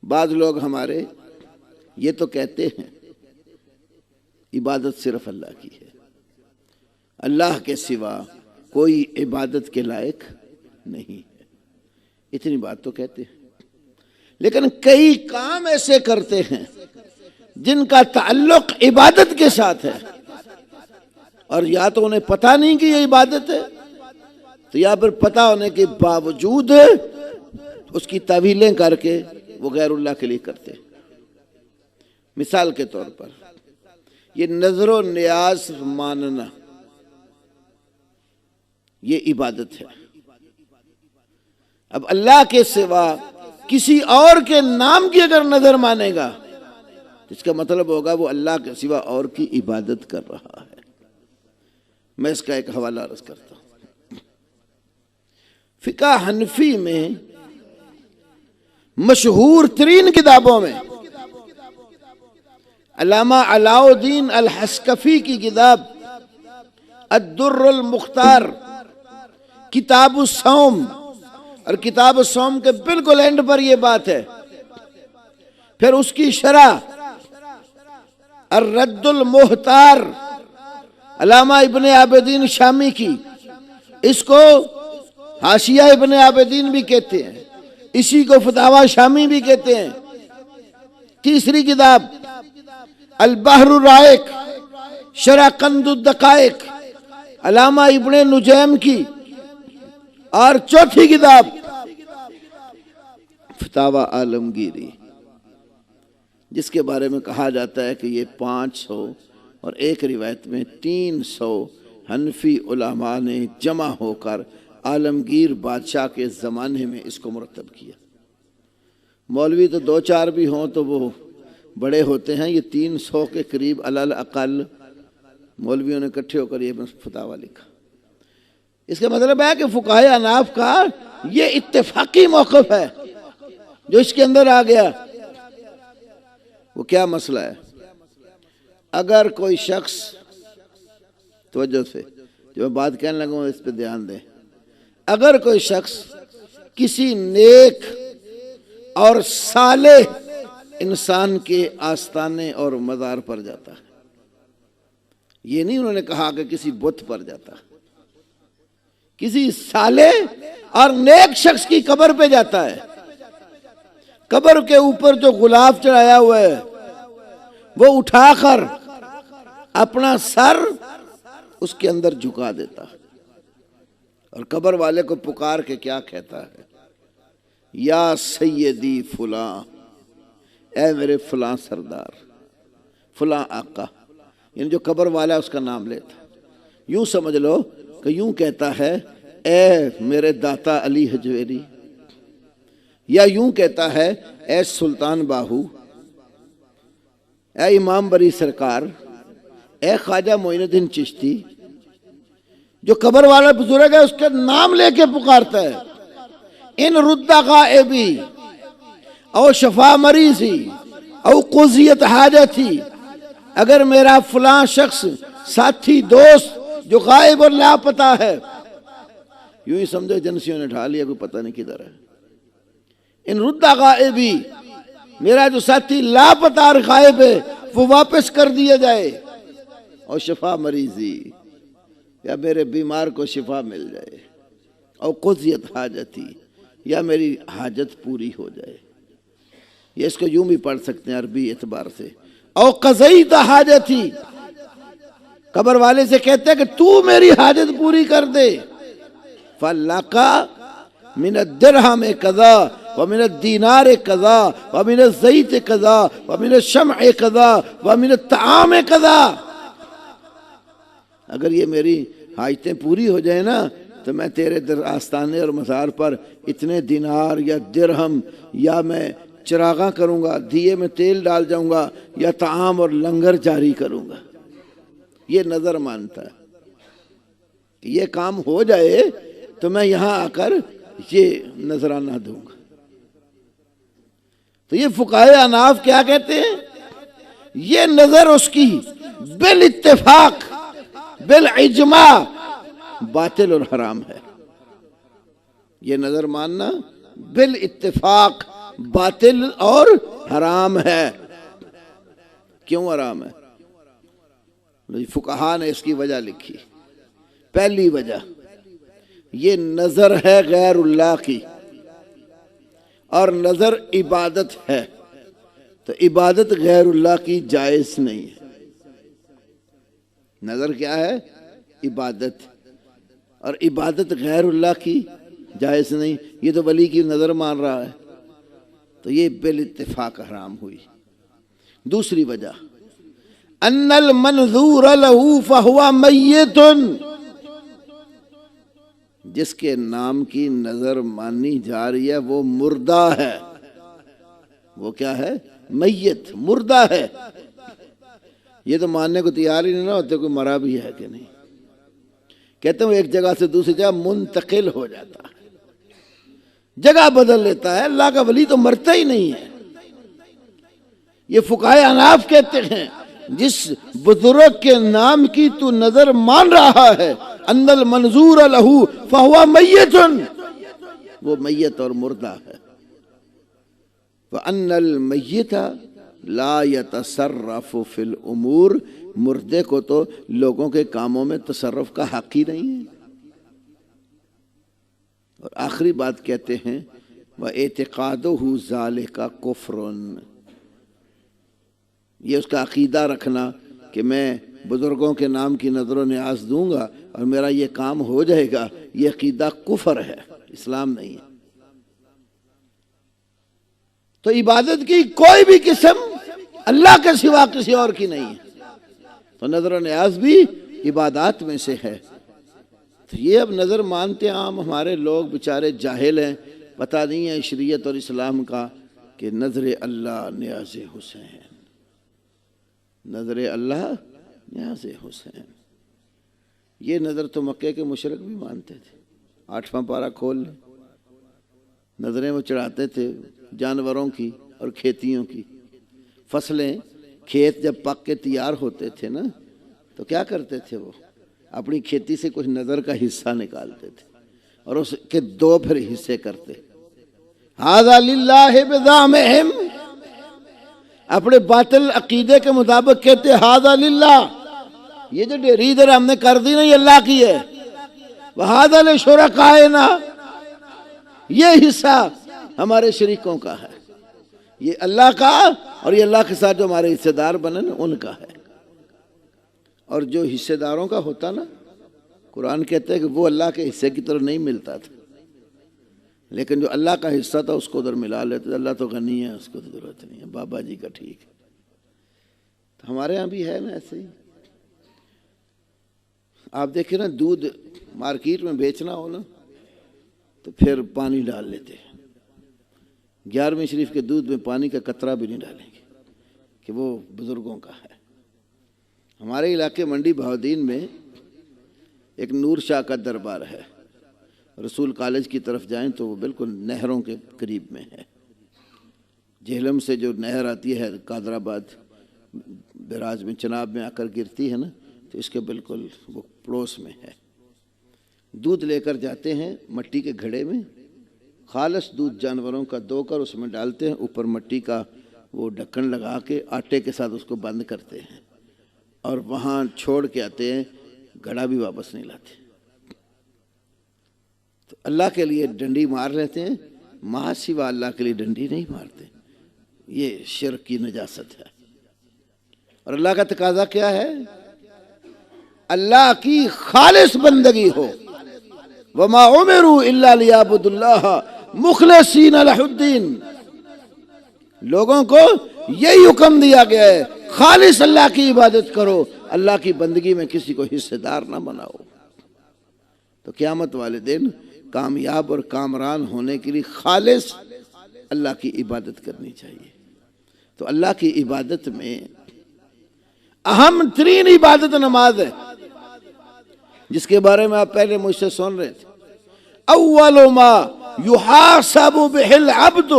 بعض لوگ ہمارے یہ تو کہتے ہیں عبادت صرف اللہ کی ہے، اللہ کے سوا کوئی عبادت کے لائق نہیں ہے، اتنی بات تو کہتے ہیں، لیکن کئی کام ایسے کرتے ہیں جن کا تعلق عبادت کے ساتھ ہے، اور یا تو انہیں پتہ نہیں کہ یہ عبادت ہے، تو یا پھر پتہ ہونے کے باوجود اس کی تعویلیں کر کے وہ غیر اللہ کے لیے کرتے ہیں۔ مثال کے طور پر یہ نظر و نیاز ماننا، یہ عبادت ہے۔ اب اللہ کے سوا کسی اور کے نام کی اگر نظر مانے گا، اس کا مطلب ہوگا وہ اللہ کے سوا اور کی عبادت کر رہا ہے۔ میں اس کا ایک حوالہ عرض کرتا ہوں۔ فقہ حنفی میں مشہور ترین کتابوں میں علامہ علاء الدین الحسکفی کی کتاب الدر المختار، کتاب الصوم، اور کتاب الصوم کے بالکل اینڈ پر یہ بات ہے، پھر اس کی شرح الرد المحتار علامہ ابن عابدین شامی کی، اس کو حاشیہ ابن عابدین بھی کہتے ہیں، اسی کو فتاوی شامی بھی کہتے ہیں۔ تیسری کتاب البحر الرائق شرح قند الدقائق علامہ ابن نجیم کی، اور چوتھی کتاب فتاوی عالمگیری، جس کے بارے میں کہا جاتا ہے کہ یہ 500 اور ایک روایت میں 300 حنفی علماء نے جمع ہو کر عالمگیر بادشاہ کے زمانے میں اس کو مرتب کیا۔ مولوی تو 2-4 بھی ہوں تو وہ بڑے ہوتے ہیں، یہ 300 کے قریب علی الاقل مولویوں نے اکٹھے ہو کر یہ فتاوی لکھا۔ اس کا مطلب ہے کہ فقہائے احناف کا یہ اتفاقی موقف ہے جو اس کے اندر آ گیا۔ وہ کیا مسئلہ ہے؟ اگر کوئی شخص، توجہ سے جو میں بات کہنے لگا ہوں اس پہ دھیان دیں، اگر کوئی شخص کسی نیک اور صالح انسان کے آستانے اور مزار پر جاتا ہے، یہ نہیں انہوں نے کہا کہ کسی بت پر جاتا، کسی صالح اور نیک شخص کی قبر پہ جاتا ہے، قبر کے اوپر جو غلاف چڑھایا ہوا ہے وہ اٹھا کر اپنا سر اس کے اندر جھکا دیتا ہے، اور قبر والے کو پکار کے کیا کہتا ہے؟ یا سیدی فلاں، اے میرے فلاں سردار، فلاں آقا، یعنی جو قبر والا ہے اس کا نام لیتا۔ یوں سمجھ لو کہ یوں کہتا ہے اے میرے داتا علی حجویری، یا یوں کہتا ہے اے سلطان باہو، اے امام بری سرکار، اے خواجہ معین الدین چشتی۔ جو قبر والا بزرگ ہے اس کا نام لے کے پکارتا ہے، ان رد غائبی او شفا مریضی او قضیت حاجتی، اگر میرا فلاں شخص ساتھی دوست جو غائب اور لاپتہ ہے، یوں ہی سمجھو ایجنسیوں نے ڈھا لیا، کوئی پتہ نہیں کدھر ہے، ان رد غائبی، میرا جو ساتھی لاپتہ اور غائب ہے وہ واپس کر دیا جائے، اور شفا مریضی، یا میرے بیمار کو شفا مل جائے، اور قضیت حاجتی، یا میری حاجت پوری ہو جائے۔ یہ اس کو یوں بھی پڑھ سکتے ہیں عربی اعتبار سے، او قضیت حاجتی، قبر والے سے کہتے ہیں کہ تو میری حاجت پوری کر دے، فَلَّكَ مِنَ الدِّرْهَمِ قَضَا وَمِنَ الدِّینَارِ قَضَا وَمِنَ الزَّیْتِ قَضَا وَمِنَ الشَّمْعِ قَضَا وَمِنَ الطَّعَامِ قَضَا۔ اگر یہ میری حاجتیں پوری ہو جائیں نا تو میں تیرے در آستانے اور مزار پر اتنے دینار یا درہم، یا میں چراغاں کروں گا، دیے میں تیل ڈال جاؤں گا، یا طعام اور لنگر جاری کروں گا۔ یہ نظر مانتا ہے کہ یہ کام ہو جائے تو میں یہاں آ کر یہ نذرانہ دوں گا۔ تو یہ فقہائے احناف کیا کہتے ہیں؟ یہ نظر اس کی بالاتفاق بالاجماع باطل اور حرام ہے۔ یہ نظر ماننا بالاتفاق باطل اور حرام ہے۔ کیوں حرام ہے؟ فقہا نے اس کی وجہ لکھی۔ پہلی وجہ، یہ نظر ہے غیر اللہ کی، اور نظر عبادت ہے، تو عبادت غیر اللہ کی جائز نہیں ہے۔ نظر کیا ہے؟ عبادت، اور عبادت غیر اللہ کی جائز نہیں۔ یہ تو ولی کی نظر مان رہا ہے، تو یہ بالاتفاق حرام ہوئی۔ دوسری وجہ، ان المنظور له فهو میت، جس کے نام کی نظر مانی جا رہی ہے وہ مردہ ہے۔ وہ کیا ہے؟ میت، مردہ ہے۔ یہ تو ماننے کو تیار ہی نہیں ہوتے کوئی مرا بھی ہے کہ نہیں۔ کہتے ہیں وہ ایک جگہ سے دوسری جگہ منتقل ہو جاتا ہے، جگہ بدل لیتا ہے۔ اللہ کا ولی تو مرتا ہی نہیں ہے۔ یہ فقہائے احناف کہتے ہیں جس بزرگ کے نام کی تو نظر مان رہا ہے، ان المنظور لہ فہو میت، وہ میت اور مردہ ہے۔ وَأَنَّ الْمَيِّتَ لَا يَتَصَرَّفُ فِي الْأُمُورِ، مردے کو تو لوگوں کے کاموں میں تصرف کا حق ہی نہیں ہے۔ اور آخری بات کہتے ہیں وَاعْتِقَادُهُ ذَلِكَ كُفْرٌ، یہ اس کا عقیدہ رکھنا کہ میں بزرگوں کے نام کی نظر و نیاز دوں گا اور میرا یہ کام ہو جائے گا، یہ عقیدہ کفر ہے، اسلام نہیں ہے۔ تو عبادت کی کوئی بھی قسم اللہ کے سوا کسی اور کی نہیں ہے، تو نظر و نیاز بھی عبادات میں سے ہے۔ تو یہ اب نظر مانتے عام ہمارے لوگ بیچارے جاہل ہیں، پتہ نہیں ہے شریعت اور اسلام کا کہ نظر اللہ نیاز حسین، نظر اللہ نیاز حسین۔ یہ نظر تو مکے کے مشرک بھی مانتے تھے۔ 8واں پارہ کھول لیں، نظریں وہ چڑھاتے تھے جانوروں کی اور کھیتیوں کی۔ فصلیں، کھیت جب پک کے تیار ہوتے تھے نا تو کیا کرتے تھے؟ وہ اپنی کھیتی سے کچھ نظر کا حصہ نکالتے تھے اور اس کے 2 پھر حصے کرتے۔ ھذا للہ بزعمہم، اپنے باطل عقیدے کے مطابق کہتے ھذا للہ، یہ جو ڈیری ادھر ہم نے کر دی نا یہ اللہ کی ہے، وھذا لشرکائنا، یہ حصہ ہمارے شریکوں کا ہے، یہ اللہ کا، اور یہ اللہ کے ساتھ جو ہمارے حصے دار بنے نا ان کا ہے۔ اور جو حصے داروں کا ہوتا نا، قرآن کہتا ہے کہ وہ اللہ کے حصے کی طرف نہیں ملتا تھا، لیکن جو اللہ کا حصہ تھا اس کو ادھر ملا لیتے تھے۔ اللہ تو غنی ہے، اس کو تو ضرورت نہیں ہے، بابا جی کا ٹھیک ہے۔ تو ہمارے ہاں بھی ہے نا ایسے ہی۔ آپ دیکھیں نا، دودھ مارکیٹ میں بیچنا ہو نا تو پھر پانی ڈال لیتے ہیں۔ 11ویں شریف کے دودھ میں پانی کا قطرہ بھی نہیں ڈالیں گے کہ وہ بزرگوں کا ہے۔ ہمارے علاقے منڈی بہاؤدین میں ایک نور شاہ کا دربار ہے، رسول کالج کی طرف جائیں تو وہ بالکل نہروں کے قریب میں ہے۔ جہلم سے جو نہر آتی ہے قادر آباد براج میں چناب میں آ کر گرتی ہے نا، تو اس کے بالکل وہ پڑوس میں ہے۔ دودھ لے کر جاتے ہیں مٹی کے گھڑے میں خالص دودھ جانوروں کا دو کر اس میں ڈالتے ہیں، اوپر مٹی کا وہ ڈھکن لگا کے آٹے کے ساتھ اس کو بند کرتے ہیں اور وہاں چھوڑ کے آتے ہیں، گھڑا بھی واپس نہیں لاتے۔ تو اللہ کے لیے ڈنڈی مار لیتے ہیں، ماں سوا اللہ کے لیے ڈنڈی نہیں مارتے، یہ شرک کی نجاست ہے۔ اور اللہ کا تقاضا کیا ہے؟ اللہ کی خالص بندگی ہو۔ وما امروا الا ليعبدوا الله مخلصین لہ الدین، لوگوں کو یہی حکم دیا گیا ہے، خالص اللہ کی عبادت کرو، اللہ کی بندگی میں کسی کو حصے دار نہ بناؤ۔ تو قیامت والے دن کامیاب اور کامران ہونے کے لیے خالص اللہ کی عبادت کرنی چاہیے۔ تو اللہ کی عبادت میں اہم ترین عبادت نماز ہے، جس کے بارے میں آپ پہلے مجھ سے سن رہے تھے۔ اول ما یحاسب بہ العبد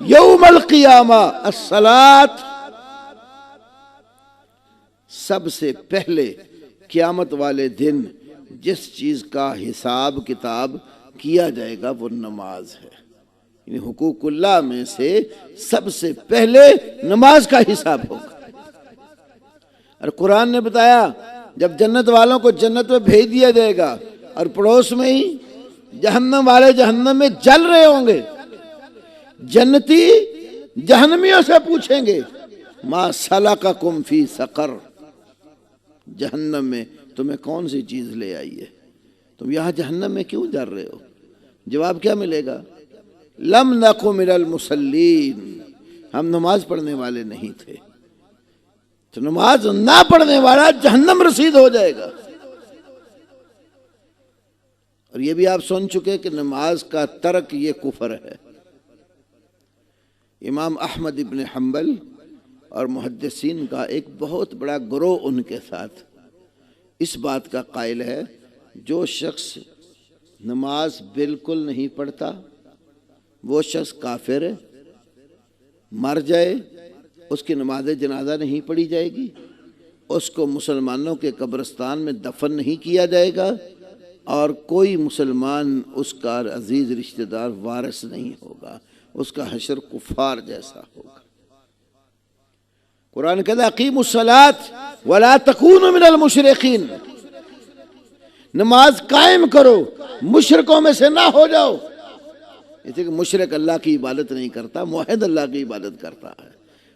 یوم القیامہ الصلاۃ، سب سے پہلے قیامت والے دن جس چیز کا حساب کتاب کیا جائے گا وہ نماز ہے۔ یعنی حقوق اللہ میں سے سب سے پہلے نماز کا حساب ہوگا۔ اور قرآن نے بتایا جب جنت والوں کو جنت میں بھیج دیا جائے گا اور پڑوس میں ہی جہنم والے جہنم میں جل رہے ہوں گے، جنتی جہنمیوں سے پوچھیں گے ما سلککم فی سقر، جہنم میں تمہیں کون سی چیز لے آئی ہے، تم یہاں جہنم میں کیوں جل رہے ہو؟ جواب کیا ملے گا؟ لم نک من المصلین، ہم نماز پڑھنے والے نہیں تھے۔ تو نماز نہ پڑھنے والا جہنم رسید ہو جائے گا۔ اور یہ بھی آپ سن چکے کہ نماز کا ترک یہ کفر ہے۔ امام احمد ابن حنبل اور محدثین کا ایک بہت بڑا گروہ ان کے ساتھ اس بات کا قائل ہے، جو شخص نماز بالکل نہیں پڑھتا وہ شخص کافر ہے، مر جائے اس کی نماز جنازہ نہیں پڑھی جائے گی، اس کو مسلمانوں کے قبرستان میں دفن نہیں کیا جائے گا، اور کوئی مسلمان اس کا عزیز رشتہ دار وارث نہیں ہوگا، اس کا حشر کفار جیسا ہوگا۔ قرآن کہتا ہے اقیموا الصلاۃ ولا تکونوا من المشرکین، نماز قائم کرو، مشرکوں میں سے نہ ہو جاؤ۔ اسے کہ مشرک اللہ کی عبادت نہیں کرتا، موحد اللہ کی عبادت کرتا ہے،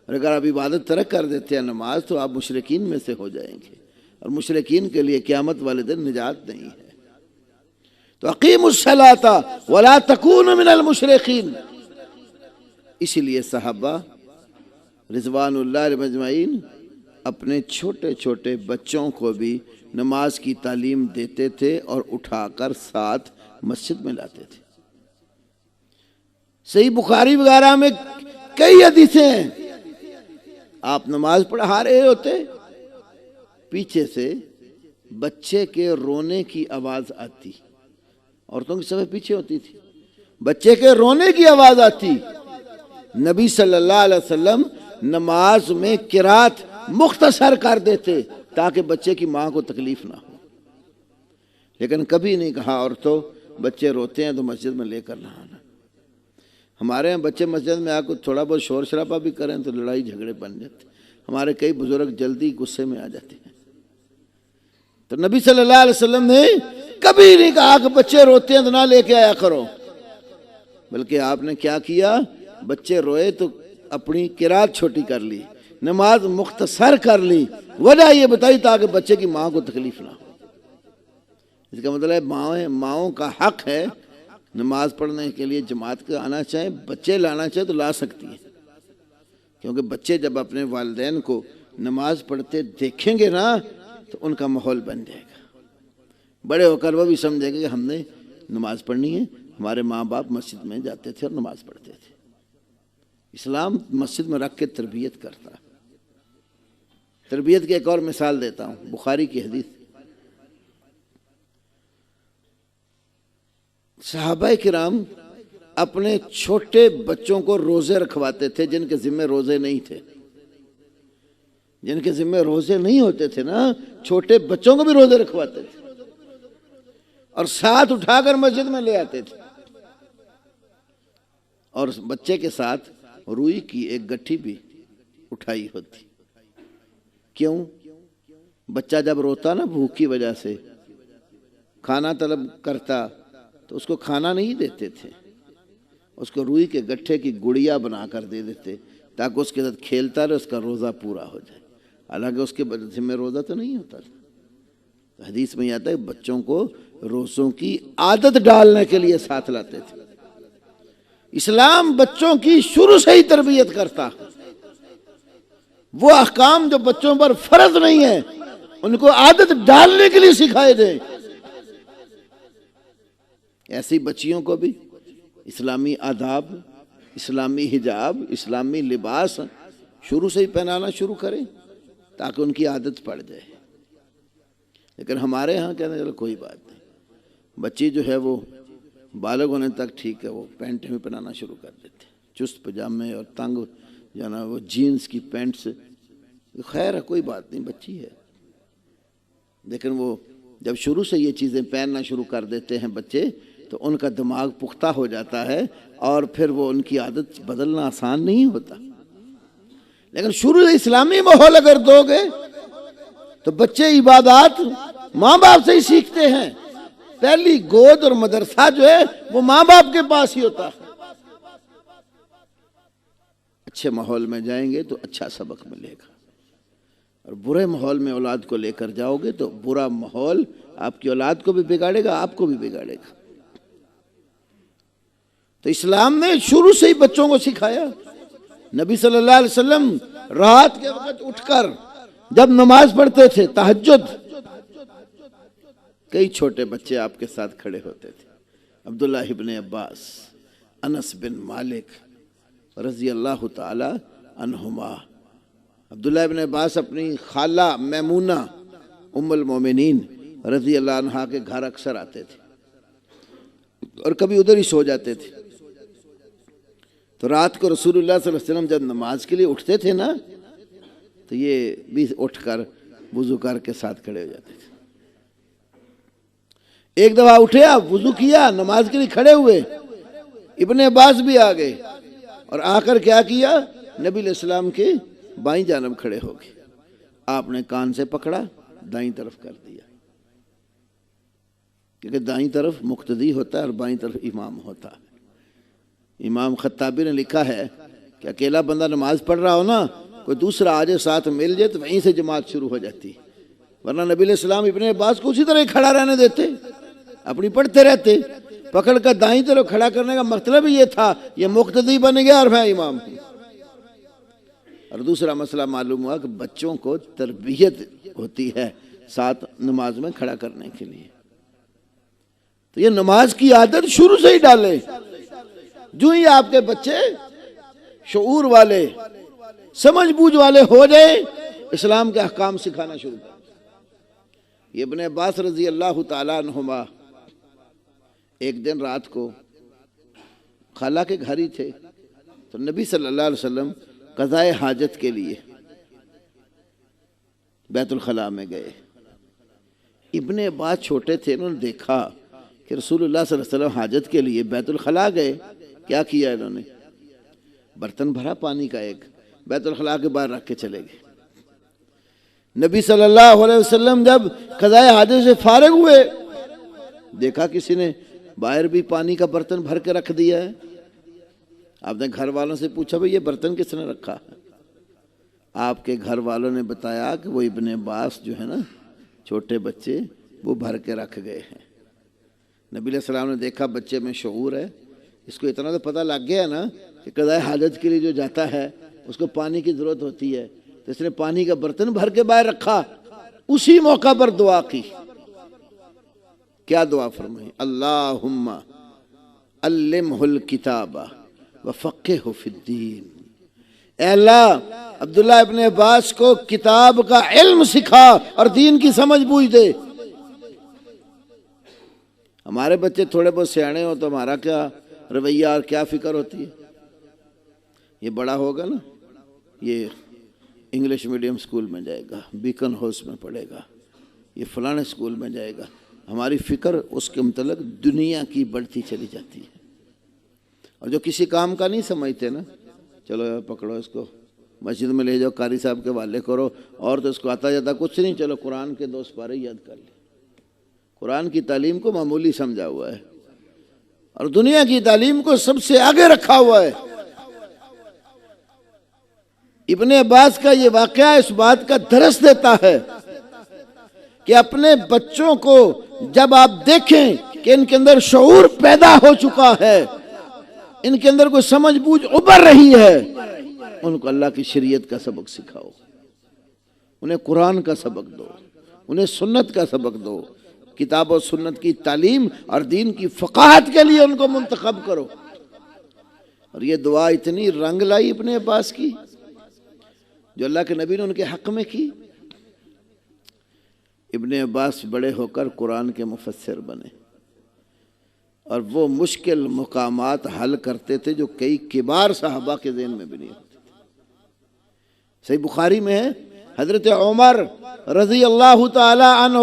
اور اگر آپ عبادت ترک کر دیتے ہیں نماز تو آپ مشرکین میں سے ہو جائیں گے، اور مشرکین کے لیے قیامت والے دن نجات نہیں ہے۔ تو اقیموا الصلاۃ ولا تکونوا من المشرکین، اسی لیے صحابہ رضوان اللہ علیہم اجمعین اپنے چھوٹے چھوٹے بچوں کو بھی نماز کی تعلیم دیتے تھے اور اٹھا کر ساتھ مسجد میں لاتے تھے۔ صحیح بخاری وغیرہ میں کئی حدیثیں ہیں، آپ نماز پڑھا رہے ہوتے، پیچھے سے بچے کے رونے کی آواز آتی، عورتوں کی صف پیچھے ہوتی تھی، بچے کے رونے کی آواز آتی، نبی صلی اللہ علیہ وسلم نماز میں قرات مختصر کر دیتے تاکہ بچے کی ماں کو تکلیف نہ ہو، لیکن کبھی نہیں کہا عورتوں بچے روتے ہیں تو مسجد میں لے کر نہ آنا۔ ہمارے یہاں بچے مسجد میں آ کر تھوڑا بہت شور شرابہ بھی کریں تو لڑائی جھگڑے بن جاتے، ہمارے کئی بزرگ جلدی غصے میں آ جاتے ہیں۔ تو نبی صلی اللہ علیہ وسلم نے کبھی نہیں کہا کہ بچے روتے ہیں تو نہ لے کے آیا کرو، بلکہ آپ نے کیا کیا، بچے روئے تو اپنی قرات چھوٹی کر لی، نماز مختصر کر لی، وجہ یہ بتائی تاکہ بچے کی ماں کو تکلیف نہ ہو۔ اس کا مطلب ہے ماؤں کا حق ہے نماز پڑھنے کے لیے جماعت کا آنا چاہیں، بچے لانا چاہیں تو لا سکتی ہیں، کیونکہ بچے جب اپنے والدین کو نماز پڑھتے دیکھیں گے نا تو ان کا ماحول بن جائے گا، بڑے ہو کر وہ بھی سمجھیں گے کہ ہم نے نماز پڑھنی ہے، ہمارے ماں باپ مسجد میں جاتے تھے اور نماز پڑھتے تھے۔ اسلام مسجد میں رکھ کے تربیت کرتا ہے۔ تربیت کی ایک اور مثال دیتا ہوں، بخاری کی حدیث، صحابہ کرام اپنے چھوٹے بچوں کو روزے رکھواتے تھے جن کے ذمہ روزے نہیں تھے، جن کے ذمہ روزے نہیں ہوتے تھے نا، چھوٹے بچوں کو بھی روزے رکھواتے تھے اور ساتھ اٹھا کر مسجد میں لے آتے تھے۔ اور بچے کے ساتھ روئی کی ایک گٹھی بھی اٹھائی ہوتی. کیوں؟ بچہ جب روتا نا بھوک کی وجہ سے، کھانا طلب کرتا، تو اس کو کھانا نہیں دیتے تھے، اس کو روئی کے گٹھے کی گڑیا بنا کر دے دیتے تاکہ اس کے ساتھ کھیلتا رہے، اس کا روزہ پورا ہو جائے. حالانکہ اس کے ذمہ روزہ تو نہیں ہوتا تھا. حدیث میں آتا ہے بچوں کو روزوں کی عادت ڈالنے کے لیے ساتھ لاتے تھے. اسلام بچوں کی شروع سے ہی تربیت کرتا. وہ احکام جو بچوں پر فرض نہیں ہے ان کو عادت ڈالنے کے لیے سکھائے دیں. ایسی بچیوں کو بھی اسلامی آداب، اسلامی حجاب، اسلامی لباس شروع سے ہی پہنانا شروع کریں تاکہ ان کی عادت پڑ جائے. لیکن ہمارے ہاں کہتے ہیں چلو کوئی بات نہیں، بچی جو ہے وہ بالغ ہونے تک ٹھیک ہے، وہ پینٹ بھی پہنانا شروع کر دیتے، چست پجامے اور تنگ جو نا وہ جینز کی پینٹس. خیر ہے، کوئی بات نہیں، بچی ہے. لیکن وہ جب شروع سے یہ چیزیں پہننا شروع کر دیتے ہیں بچے تو ان کا دماغ پختہ ہو جاتا ہے اور پھر وہ ان کی عادت بدلنا آسان نہیں ہوتا. لیکن شروع سے اسلامی ماحول اگر دو گے تو بچے عبادات ماں باپ سے ہی سیکھتے ہیں. پہلی گود اور مدرسہ جو ہے وہ ماں باپ کے پاس ہی ہوتا ہے. اچھے ماحول میں جائیں گے تو اچھا سبق ملے گا، اور برے ماحول میں اولاد کو لے کر جاؤ گے تو برا ماحول آپ کی اولاد کو بھی بگاڑے گا، آپ کو بھی بگاڑے گا. تو اسلام نے شروع سے ہی بچوں کو سکھایا. نبی صلی اللہ علیہ وسلم رات کے وقت اٹھ کر جب نماز پڑھتے تھے تہجد، کئی چھوٹے بچے آپ کے ساتھ کھڑے ہوتے تھے. عبداللہ ابن عباس، انس بن مالک رضی اللہ تعالی عنہما. عبداللہ ابن عباس اپنی خالہ میمونہ ام المومنین رضی اللہ عنہا کے گھر اکثر آتے تھے اور کبھی ادھر ہی سو جاتے تھے. تو رات کو رسول اللہ صلی اللہ علیہ وسلم جب نماز کے لیے اٹھتے تھے نا تو یہ بھی اٹھ کر وضو کر کے ساتھ کھڑے ہو جاتے تھے. ایک دفعہ اٹھے، آپ وضو کیا، نماز کے لیے کھڑے ہوئے، ابن عباس بھی آ گئے اور آ کر کیا کیا، نبی علیہ السلام کے بائیں جانب کھڑے ہو گئے. آپ نے کان سے پکڑا، دائیں طرف کر دیا، کیونکہ دائیں طرف مقتدی ہوتا ہے اور بائیں طرف امام ہوتا ہے. امام خطابی نے لکھا ہے کہ اکیلا بندہ نماز پڑھ رہا ہو نا، کوئی دوسرا آ جائے ساتھ مل جائے تو وہیں سے جماعت شروع ہو جاتی، ورنہ نبی علیہ السلام ابن عباس کو اسی طرح ہی کھڑا رہنے دیتے، اپنی پڑھتے رہتے. پکڑ کر دائیں طرف کھڑا کرنے کا مطلب یہ تھا یہ مقتدی بن گیا اور میں امام ہوں. اور دوسرا مسئلہ معلوم ہوا کہ بچوں کو تربیت ہوتی ہے ساتھ نماز میں کھڑا کرنے کے لیے. تو یہ نماز کی عادت شروع سے ہی ڈالے. جو ہی آپ کے بچے شعور والے، سمجھ بوجھ والے ہو جائے، اسلام کے احکام سکھانا شروع کر. یہ ابن عباس رضی اللہ تعالیٰ عنہما ایک دن رات کو خالہ کے گھر ہی تھے تو نبی صلی اللہ علیہ وسلم قضائے حاجت کے لیے بیت الخلاء میں گئے. ابن عباس چھوٹے تھے، انہوں نے دیکھا کہ رسول اللہ صلی اللہ علیہ وسلم حاجت کے لیے بیت الخلاء گئے. کیا کیا انہوں نے؟ برتن بھرا پانی کا، ایک بیت الخلاء کے باہر رکھ کے چلے گئے. نبی صلی اللہ علیہ وسلم جب قضائے حاجت سے فارغ ہوئے، دیکھا کسی نے باہر بھی پانی کا برتن بھر کے رکھ دیا ہے. آپ نے گھر والوں سے پوچھا بھئی یہ برتن کس نے رکھا؟ آپ کے گھر والوں نے بتایا کہ وہ ابن عباس جو ہے نا چھوٹے بچے، وہ بھر کے رکھ گئے ہیں. نبی علیہ السلام نے دیکھا بچے میں شعور ہے، اس کو اتنا تو پتہ لگ گیا نا کہ قضائے حاجت کے لیے جو جاتا ہے اس کو پانی کی ضرورت ہوتی ہے، تو اس نے پانی کا برتن بھر کے باہر رکھا. اسی موقع پر دعا کی. کیا دعا فرمائی؟ اللہم علمہ الکتاب وفقہہ فی الدین. اے اللہ عبداللہ ابن عباس کو کتاب کا علم سکھا اور دین کی سمجھ بوجھ دے. ہمارے بچے تھوڑے بہت سیانے ہو تو ہمارا کیا رویہ اور کیا فکر ہوتی ہے؟ یہ بڑا ہوگا نا، یہ انگلش میڈیم سکول میں جائے گا، بیکن ہاؤس میں پڑھے گا، یہ فلانے سکول میں جائے گا. ہماری فکر اس کے متعلق دنیا کی بڑھتی چلی جاتی ہے اور جو کسی کام کا نہیں سمجھتے نا، چلو پکڑو اس کو مسجد میں لے جاؤ، قاری صاحب کے حوالے کرو، اور تو اس کو آتا جاتا کچھ نہیں، چلو قرآن کے 2 سپارے یاد کر لیں۔ قرآن کی تعلیم کو معمولی سمجھا ہوا ہے اور دنیا کی تعلیم کو سب سے آگے رکھا ہوا ہے۔ ابن عباس کا یہ واقعہ اس بات کا درس دیتا ہے کہ اپنے بچوں کو جب آپ دیکھیں کہ ان کے اندر شعور پیدا ہو چکا ہے، ان کے اندر کوئی سمجھ بوجھ ابھر رہی ہے، ان کو اللہ کی شریعت کا سبق سکھاؤ، انہیں قرآن کا سبق دو، انہیں سنت کا سبق دو، کتاب و سنت کی تعلیم اور دین کی فقاہت کے لیے ان کو منتخب کرو۔ اور یہ دعا اتنی رنگ لائی ابن عباس کی جو اللہ کے نبی نے ان کے حق میں کی۔ ابن عباس بڑے ہو کر قرآن کے مفسر بنے اور وہ مشکل مقامات حل کرتے تھے جو کئی کبار صحابہ کے ذہن میں بھی نہیں ہوتے تھے۔ صحیح بخاری میں ہے حضرت عمر رضی اللہ تعالی عنہ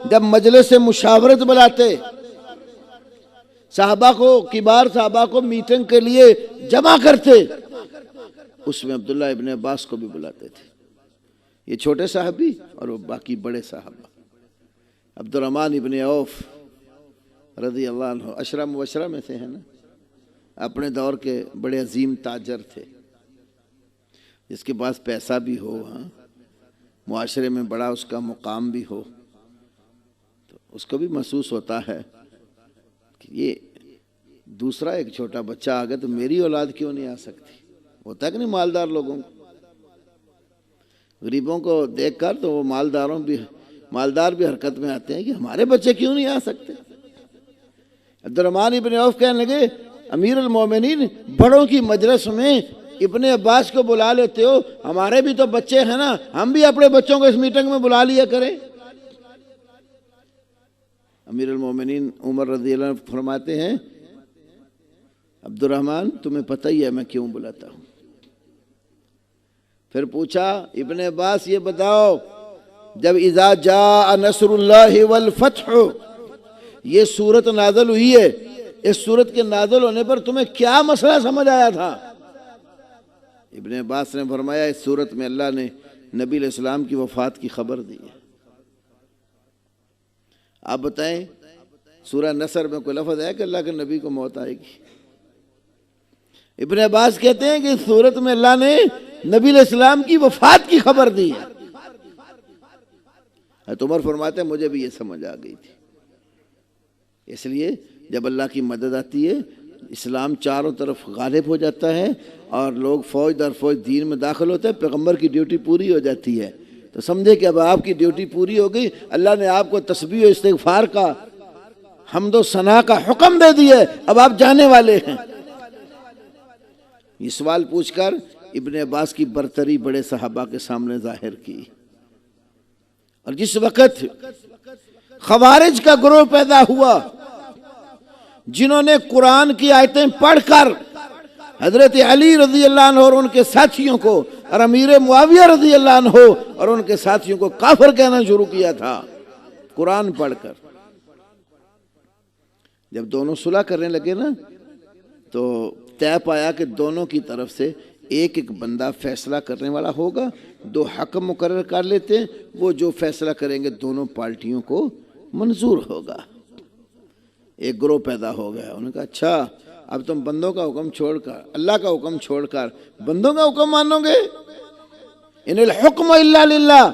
جب مجلس مشاورت بلاتے، صحابہ کو، کبار صحابہ کو میٹنگ کے لیے جمع کرتے، اس میں عبداللہ ابن عباس کو بھی بلاتے تھے۔ یہ چھوٹے صحابی اور وہ باقی بڑے صحابہ۔ عبد الرحمن ابن عوف رضی اللہ عنہ عشرہ مبشرہ میں سے ہے نا، اپنے دور کے بڑے عظیم تاجر تھے، جس کے پاس پیسہ بھی ہو، معاشرے میں بڑا اس کا مقام بھی ہو، تو اس کو بھی محسوس ہوتا ہے کہ یہ دوسرا ایک چھوٹا بچہ آ گیا تو میری اولاد کیوں نہیں آ سکتی۔ ہوتا ہے کہ نہیں مالدار لوگوں کو، غریبوں کو دیکھ کر تو وہ مالدار بھی حرکت میں آتے ہیں کہ ہمارے بچے کیوں نہیں آ سکتے۔ عبد الرحمن ابن عوف کہنے لگے امیر المومنین، بڑوں کی مجلس میں ابن عباس کو بلا لیتے ہو، ہمارے بھی تو بچے ہیں نا، ہم بھی اپنے بچوں کو اس میٹنگ میں بلا لیا کریں۔ امیر المومنین عمر رضی اللہ عنہ فرماتے ہیں عبد الرحمن تمہیں پتہ ہی ہے میں کیوں بلاتا ہوں۔ پھر پوچھا ابن عباس یہ بتاؤ، جب اذا جاء نصر اللہ والفتح یہ سورت نازل ہوئی ہے، اس سورت کے نازل ہونے پر تمہیں کیا مسئلہ سمجھ آیا تھا؟ ابن عباس نے فرمایا اس سورت میں اللہ نے نبی علیہ السلام کی وفات کی خبر دی ہے۔ آپ بتائیں سورہ نصر میں کوئی لفظ ہے کہ اللہ کے نبی کو موت آئے گی؟ ابن عباس کہتے ہیں کہ اس سورت میں اللہ نے نبی علیہ السلام کی وفات کی خبر دی ہے۔ حضرت عمر فرماتے ہیں مجھے بھی یہ سمجھ آ گئی تھی، اس لیے جب اللہ کی مدد آتی ہے، اسلام چاروں طرف غالب ہو جاتا ہے اور لوگ فوج در فوج دین میں داخل ہوتے ہیں، پیغمبر کی ڈیوٹی پوری ہو جاتی ہے، تو سمجھے کہ اب آپ کی ڈیوٹی پوری ہو گئی، اللہ نے آپ کو تسبیح و استغفار کا، حمد و ثنا کا حکم دے دیا ہے، اب آپ جانے والے ہیں۔ یہ سوال پوچھ کر ابن عباس کی برتری بڑے صحابہ کے سامنے ظاہر کی۔ اور جس وقت خوارج کا گروہ پیدا ہوا جنہوں نے قرآن کی آیتیں پڑھ کر حضرت علی رضی اللہ عنہ اور ان کے ساتھیوں کو اور امیر معاویہ رضی اللہ عنہ اور ان کے ساتھیوں کو کافر کہنا شروع کیا تھا قرآن پڑھ کر، جب دونوں صلح کرنے لگے نا تو طے پایا کہ دونوں کی طرف سے ایک ایک بندہ فیصلہ کرنے والا ہوگا، 2 حکم مقرر کر لیتے ہیں، وہ جو فیصلہ کریں گے دونوں پارٹیوں کو منظور ہوگا۔ ایک گروہ پیدا ہو گیا، انہوں نے کہا اچھا اب تم بندوں کا حکم چھوڑ کر، اللہ کا حکم چھوڑ کر بندوں کا حکم مانو گے؟ ان الحکم الا للہ،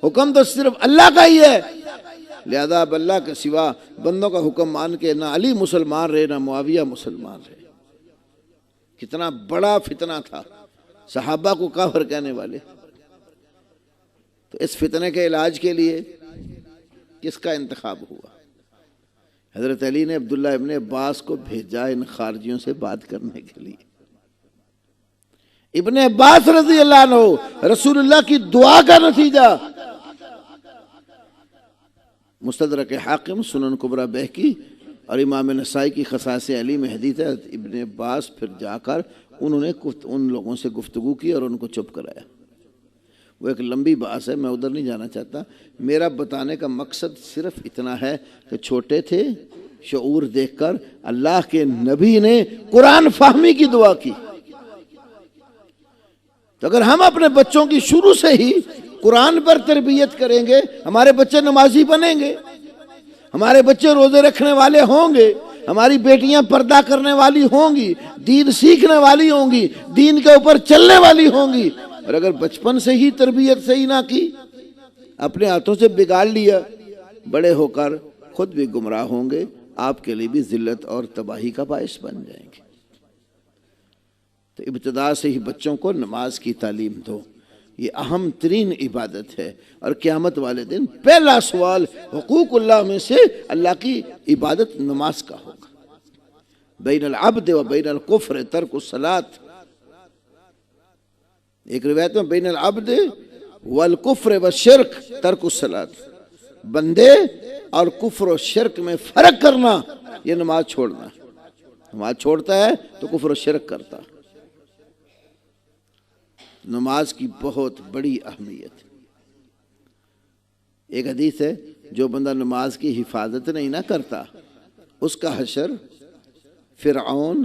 حکم تو صرف اللہ کا ہی ہے، لہذا اب اللہ کے سوا بندوں کا حکم مان کے نہ علی مسلمان رہے نہ معاویہ مسلمان رہے۔ کتنا بڑا فتنہ تھا، صحابہ کو کافر کہنے والے۔ تو اس فتنے کے علاج کے لیے کس کا انتخاب ہوا؟ حضرت علی نے عبداللہ ابن عباس کو بھیجا ان خارجیوں سے بات کرنے کے لیے۔ ابن عباس رضی اللہ عنہ رسول اللہ کی دعا کا نتیجہ، مستدرک حاکم، سنن کبریٰ بہقی اور امام نسائی کی خصائص علی میں حدیث ہے، ابن عباس پھر جا کر انہوں نے ان لوگوں سے گفتگو کی اور ان کو چپ کرایا۔ وہ ایک لمبی بحث ہے، میں ادھر نہیں جانا چاہتا، میرا بتانے کا مقصد صرف اتنا ہے کہ چھوٹے تھے شعور دیکھ کر اللہ کے نبی نے قرآن فہمی کی دعا کی۔ تو اگر ہم اپنے بچوں کی شروع سے ہی قرآن پر تربیت کریں گے، ہمارے بچے نمازی بنیں گے، ہمارے بچے روزے رکھنے والے ہوں گے، ہماری بیٹیاں پردہ کرنے والی ہوں گی، دین سیکھنے والی ہوں گی، دین کے اوپر چلنے والی ہوں گی۔ اور اگر بچپن سے ہی تربیت صحیح نہ کی، اپنے ہاتھوں سے بگاڑ لیا، بڑے ہو کر خود بھی گمراہ ہوں گے، آپ کے لیے بھی ذلت اور تباہی کا باعث بن جائیں گے۔ تو ابتدا سے ہی بچوں کو نماز کی تعلیم دو، یہ اہم ترین عبادت ہے، اور قیامت والے دن پہلا سوال حقوق اللہ میں سے اللہ کی عبادت نماز کا ہوگا۔ بین العبد و بین الکفر ترک الصلاۃ، ایک روایت میں بین العبد والکفر والشرک ترک الصلاۃ، بندے اور کفر و شرک میں فرق کرنا یہ نماز چھوڑنا، نماز چھوڑتا ہے تو کفر و شرک کرتا۔ نماز کی بہت بڑی اہمیت۔ ایک حدیث ہے، جو بندہ نماز کی حفاظت نہیں نہ کرتا اس کا حشر فرعون،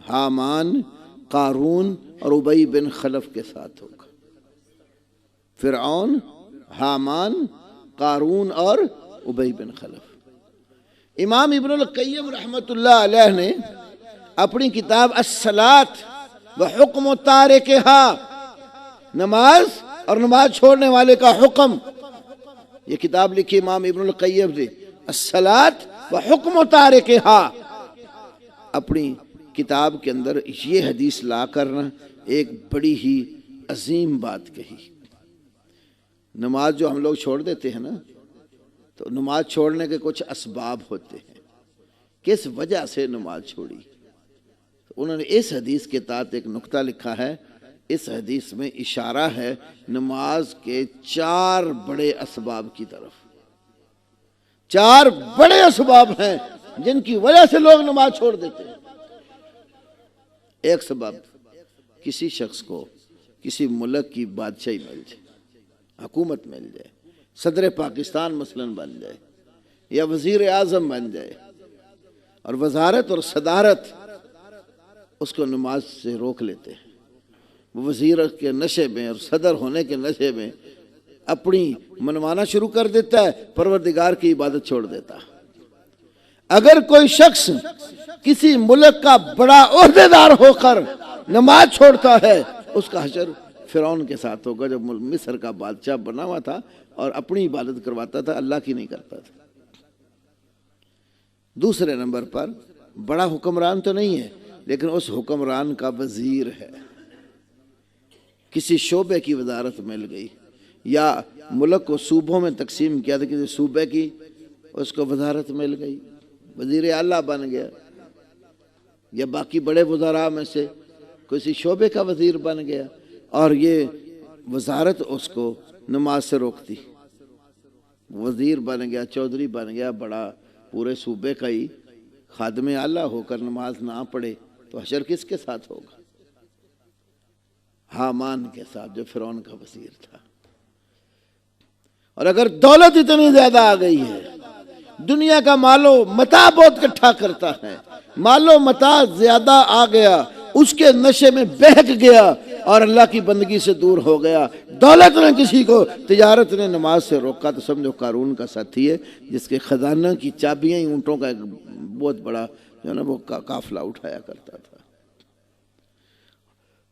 حامان، قارون اور ابی بن خلف کے ساتھ ہوگا۔ فرعون، حامان، قارون اور ابی بن خلف۔ امام ابن القیم رحمۃ اللہ علیہ نے اپنی کتاب الصلاۃ وحکم تارکہا، نماز اور نماز چھوڑنے والے کا حکم، یہ کتاب لکھی امام ابن القیم نے، الصلاۃ وحکم تارکہا۔ اپنی کتاب کے اندر یہ حدیث لا کرنا ایک بڑی ہی عظیم بات کہی۔ نماز جو ہم لوگ چھوڑ دیتے ہیں نا، تو نماز چھوڑنے کے کچھ اسباب ہوتے ہیں، کس وجہ سے نماز چھوڑی۔ انہوں نے اس حدیث کے تحت ایک نقطہ لکھا ہے، اس حدیث میں اشارہ ہے نماز کے 4 بڑے اسباب کی طرف۔ 4 بڑے اسباب ہیں جن کی وجہ سے لوگ نماز چھوڑ دیتے ہیں۔ ایک سبب، کسی شخص کو کسی ملک کی بادشاہی مل جائے، حکومت مل جائے، صدر پاکستان مثلاً بن جائے، یا وزیر اعظم بن جائے، اور وزارت اور صدارت اس کو نماز سے روک لیتے ہیں۔ وہ وزیر کے نشے میں اور صدر ہونے کے نشے میں اپنی منوانا شروع کر دیتا ہے، پروردگار کی عبادت چھوڑ دیتا۔ اگر کوئی شخص کسی ملک کا بڑا عہدیدار ہو کر نماز چھوڑتا ہے، اس کا حشر فرعون کے ساتھ ہوگا، جو مصر کا بادشاہ بنا ہوا تھا اور اپنی عبادت کرواتا تھا، اللہ کی نہیں کرتا تھا۔ دوسرے نمبر پر بڑا حکمران تو نہیں ہے، لیکن اس حکمران کا وزیر ہے، کسی شعبے کی وزارت مل گئی، یا ملک کو صوبوں میں تقسیم کیا تھا، کسی صوبے کی اس کو وزارت مل گئی، وزیر اعلیٰ بن گیا، یا باقی بڑے وزراء میں سے کسی شعبے کا وزیر بن گیا، اور یہ وزارت اس کو نماز سے روکتی۔ وزیر بن گیا، چودھری بن گیا، بڑا پورے صوبے کا ہی خادم اعلیٰ ہو کر نماز نہ پڑھے، تو حشر کس کے ساتھ ہوگا؟ حامان کے ساتھ، جو فرعون کا وزیر تھا۔ اور اگر دولت اتنی زیادہ آ گئی ہے، دنیا کا مال و متاع بہت اکٹھا کرتا ہے، مال و متاع زیادہ آ گیا، اس کے نشے میں بہک گیا اور اللہ کی بندگی سے دور ہو گیا، دولت نے کسی کو، تجارت نے نماز سے روکا، تو سمجھو قارون کا ساتھی ہے، جس کے خزانہ کی چابیاں ہی اونٹوں کا ایک بہت بڑا جو نا وہ قافلہ اٹھایا کرتا تھا۔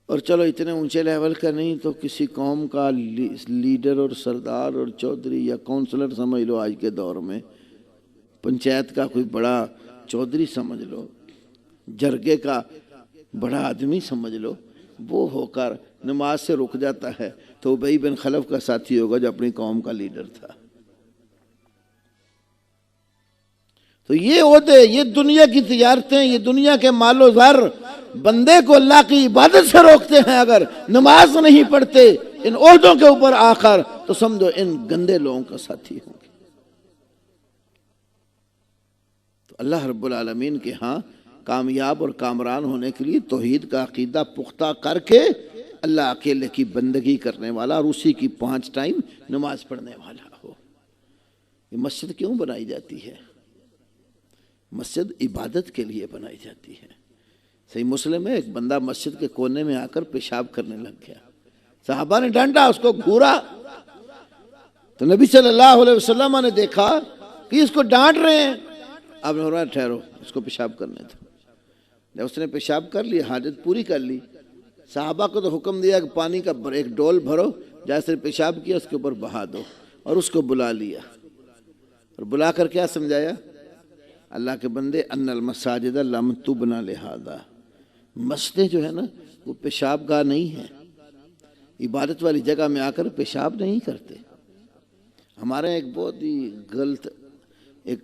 اور چلو اتنے اونچے لیول کا نہیں تو کسی قوم کا لیڈر اور سردار اور چودھری یا کونسلر سمجھ لو، آج کے دور میں پنچایت کا کوئی بڑا چودھری سمجھ لو، جرگے کا بڑا آدمی سمجھ لو، وہ ہو کر نماز سے رک جاتا ہے، تو ابی بن خلف کا ساتھی ہوگا جو اپنی قوم کا لیڈر تھا۔ تو یہ عہدے، یہ دنیا کی تجارتیں، یہ دنیا کے مال و زر بندے کو اللہ کی عبادت سے روکتے ہیں۔ اگر نماز نہیں پڑھتے ان عہدوں کے اوپر آ کر، تو سمجھو ان گندے لوگوں کا ساتھی ہوں گے۔ تو اللہ رب العالمین کے ہاں کامیاب اور کامران ہونے کے لیے توحید کا عقیدہ پختہ کر کے اللہ اکیلے کی بندگی کرنے والا اور اسی کی 5 ٹائم نماز پڑھنے والا ہو۔ یہ مسجد کیوں بنائی جاتی ہے؟ مسجد عبادت کے لیے بنائی جاتی ہے۔ صحیح مسلم ہے، ایک بندہ مسجد کے کونے میں آ کر پیشاب کرنے لگ گیا، صحابہ نے ڈانٹا، اس کو گھورا، تو نبی صلی اللہ علیہ وسلم نے دیکھا کہ اس کو ڈانٹ رہے ہیں، اب ٹھہرو، اس کو پیشاب کرنے دو۔ جب اس نے پیشاب کر لی، حاجت پوری کر لی، صحابہ کو تو حکم دیا کہ پانی کا ایک ڈول بھرو، جیسے پیشاب کیا اس کے اوپر بہا دو، اور اس کو بلا لیا، اور بلا کر کیا سمجھایا؟ اللہ کے بندے، ان المساجد لم تبنى لہذا، مسجدیں جو ہے نا وہ پیشاب گاہ نہیں ہے، عبادت والی جگہ میں آ کر پیشاب نہیں کرتے۔ ہمارے ایک بہت ہی غلط ایک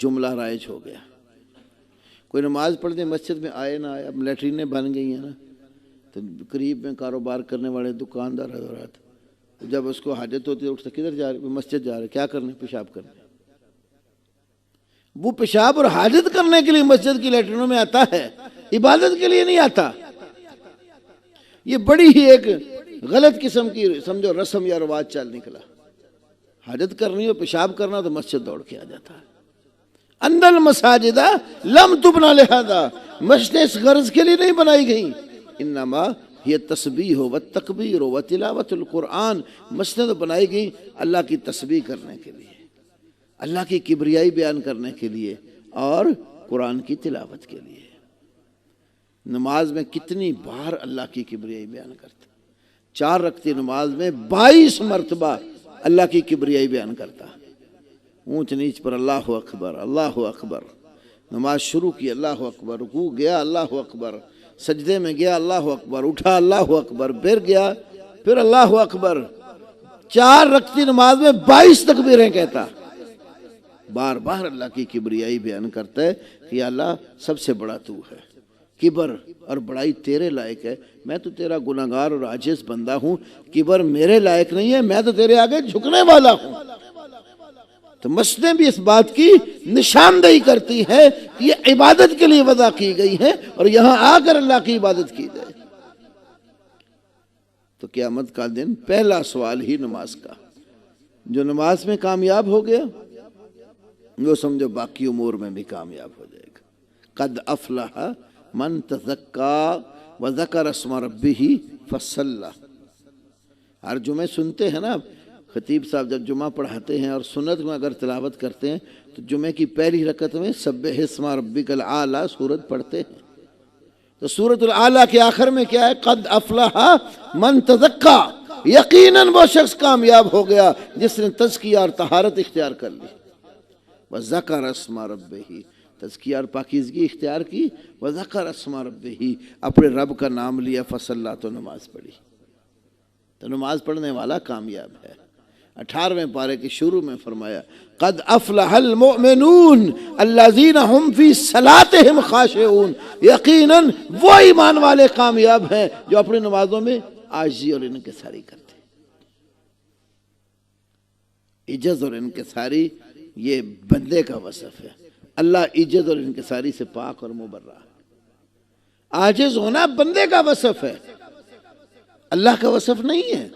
جملہ رائج ہو گیا، کوئی نماز پڑھنے مسجد میں آئے نہ آئے، اب لیٹرینیں بن گئی ہیں نا، تو قریب میں کاروبار کرنے والے دکاندار حضرات، جب اس کو حاجت ہوتی ہے اٹھتے کدھر جا رہے؟ مسجد جا رہے، کیا کرنے؟ پیشاب کرنے۔ وہ پیشاب اور حاجت کرنے کے لیے مسجد کی لیٹرینوں میں آتا ہے، عبادت کے لیے نہیں آتا۔ یہ بڑی ہی ایک غلط قسم کی سمجھو رسم یا رواج چل نکلا، حاجت کرنی ہو، پیشاب کرنا تو مسجد دوڑ کے آ جاتا ہے۔ ان المساجد لم تبنى لہذا، مسجدیں اس غرض کے لیے نہیں بنائی گئیں، انما یہ تسبیح و تکبیر و تلاوت القرآن، مسجدیں تو بنائی گئی اللہ کی تسبیح کرنے کے لیے، اللہ کی کبریائی بیان کرنے کے لیے، اور قرآن کی تلاوت کے لیے۔ نماز میں کتنی بار اللہ کی کبریائی بیان کرتا، 4 رکعتی نماز میں 22 مرتبہ اللہ کی کبریائی بیان کرتا، اونچ نیچ پر اللہ اکبر اللہ اکبر، نماز شروع کی اللہ اکبر، رکوع گیا اللہ اکبر، سجدے میں گیا اللہ اکبر، اٹھا اللہ اکبر، پھر گیا پھر اللہ اکبر، 4 رکعتی نماز میں 22 تکبیریں کہتا، بار بار اللہ کی کبریائی بیان کرتا ہے کہ اللہ سب سے بڑا تو ہے، کبر اور بڑائی تیرے لائق ہے، میں تو تیرا گناہگار اور عاجز بندہ ہوں، کبر میرے لائق نہیں ہے، میں تو تیرے آگے جھکنے والا ہوں۔ تو مسجدیں بھی اس بات کی نشاندہی کرتی ہے کہ یہ عبادت کے لیے وضع کی گئی ہے، اور یہاں آ کر اللہ کی عبادت کی جائے۔ تو قیامت کا دن پہلا سوال ہی نماز کا، جو نماز میں کامیاب ہو گیا وہ سمجھو باقی امور میں بھی کامیاب ہو جائے گا۔ قد افلح من تزکا وذکر اسم ربہ فصلی۔ ہر جمعے سنتے ہیں نا، خطیب صاحب جب جمعہ پڑھاتے ہیں اور سنت میں اگر تلاوت کرتے ہیں تو جمعے کی پہلی رکعت میں سبح اسم ربک الاعلی سورت پڑھتے ہیں، تو سورت الاعلی کے آخر میں کیا ہے؟ قد افلح من تزکا، یقیناً وہ شخص کامیاب ہو گیا جس نے تزکیہ اور طہارت اختیار کر لی، وذکر اسم ربہ، تزکیہ اور پاکیزگی اختیار کی، وذکر اسم ربہ، اپنے رب کا نام لیا، فصلی، تو نماز پڑھی، تو نماز پڑھنے والا کامیاب ہے۔ 18ویں پارے کے شروع میں فرمایا قد افلح المؤمنون الذین هم فی صلاتهم خاشعون، یقیناً وہ ایمان والے کامیاب ہیں جو اپنی نمازوں میں عاجزی اور انکساری کرتے ہیں۔ عجز اور انکساری یہ بندے کا وصف ہے، اللہ عجز اور انکساری سے پاک اور مبرہ ہے۔ عاجز ہونا بندے کا وصف ہے، اللہ کا وصف نہیں ہے،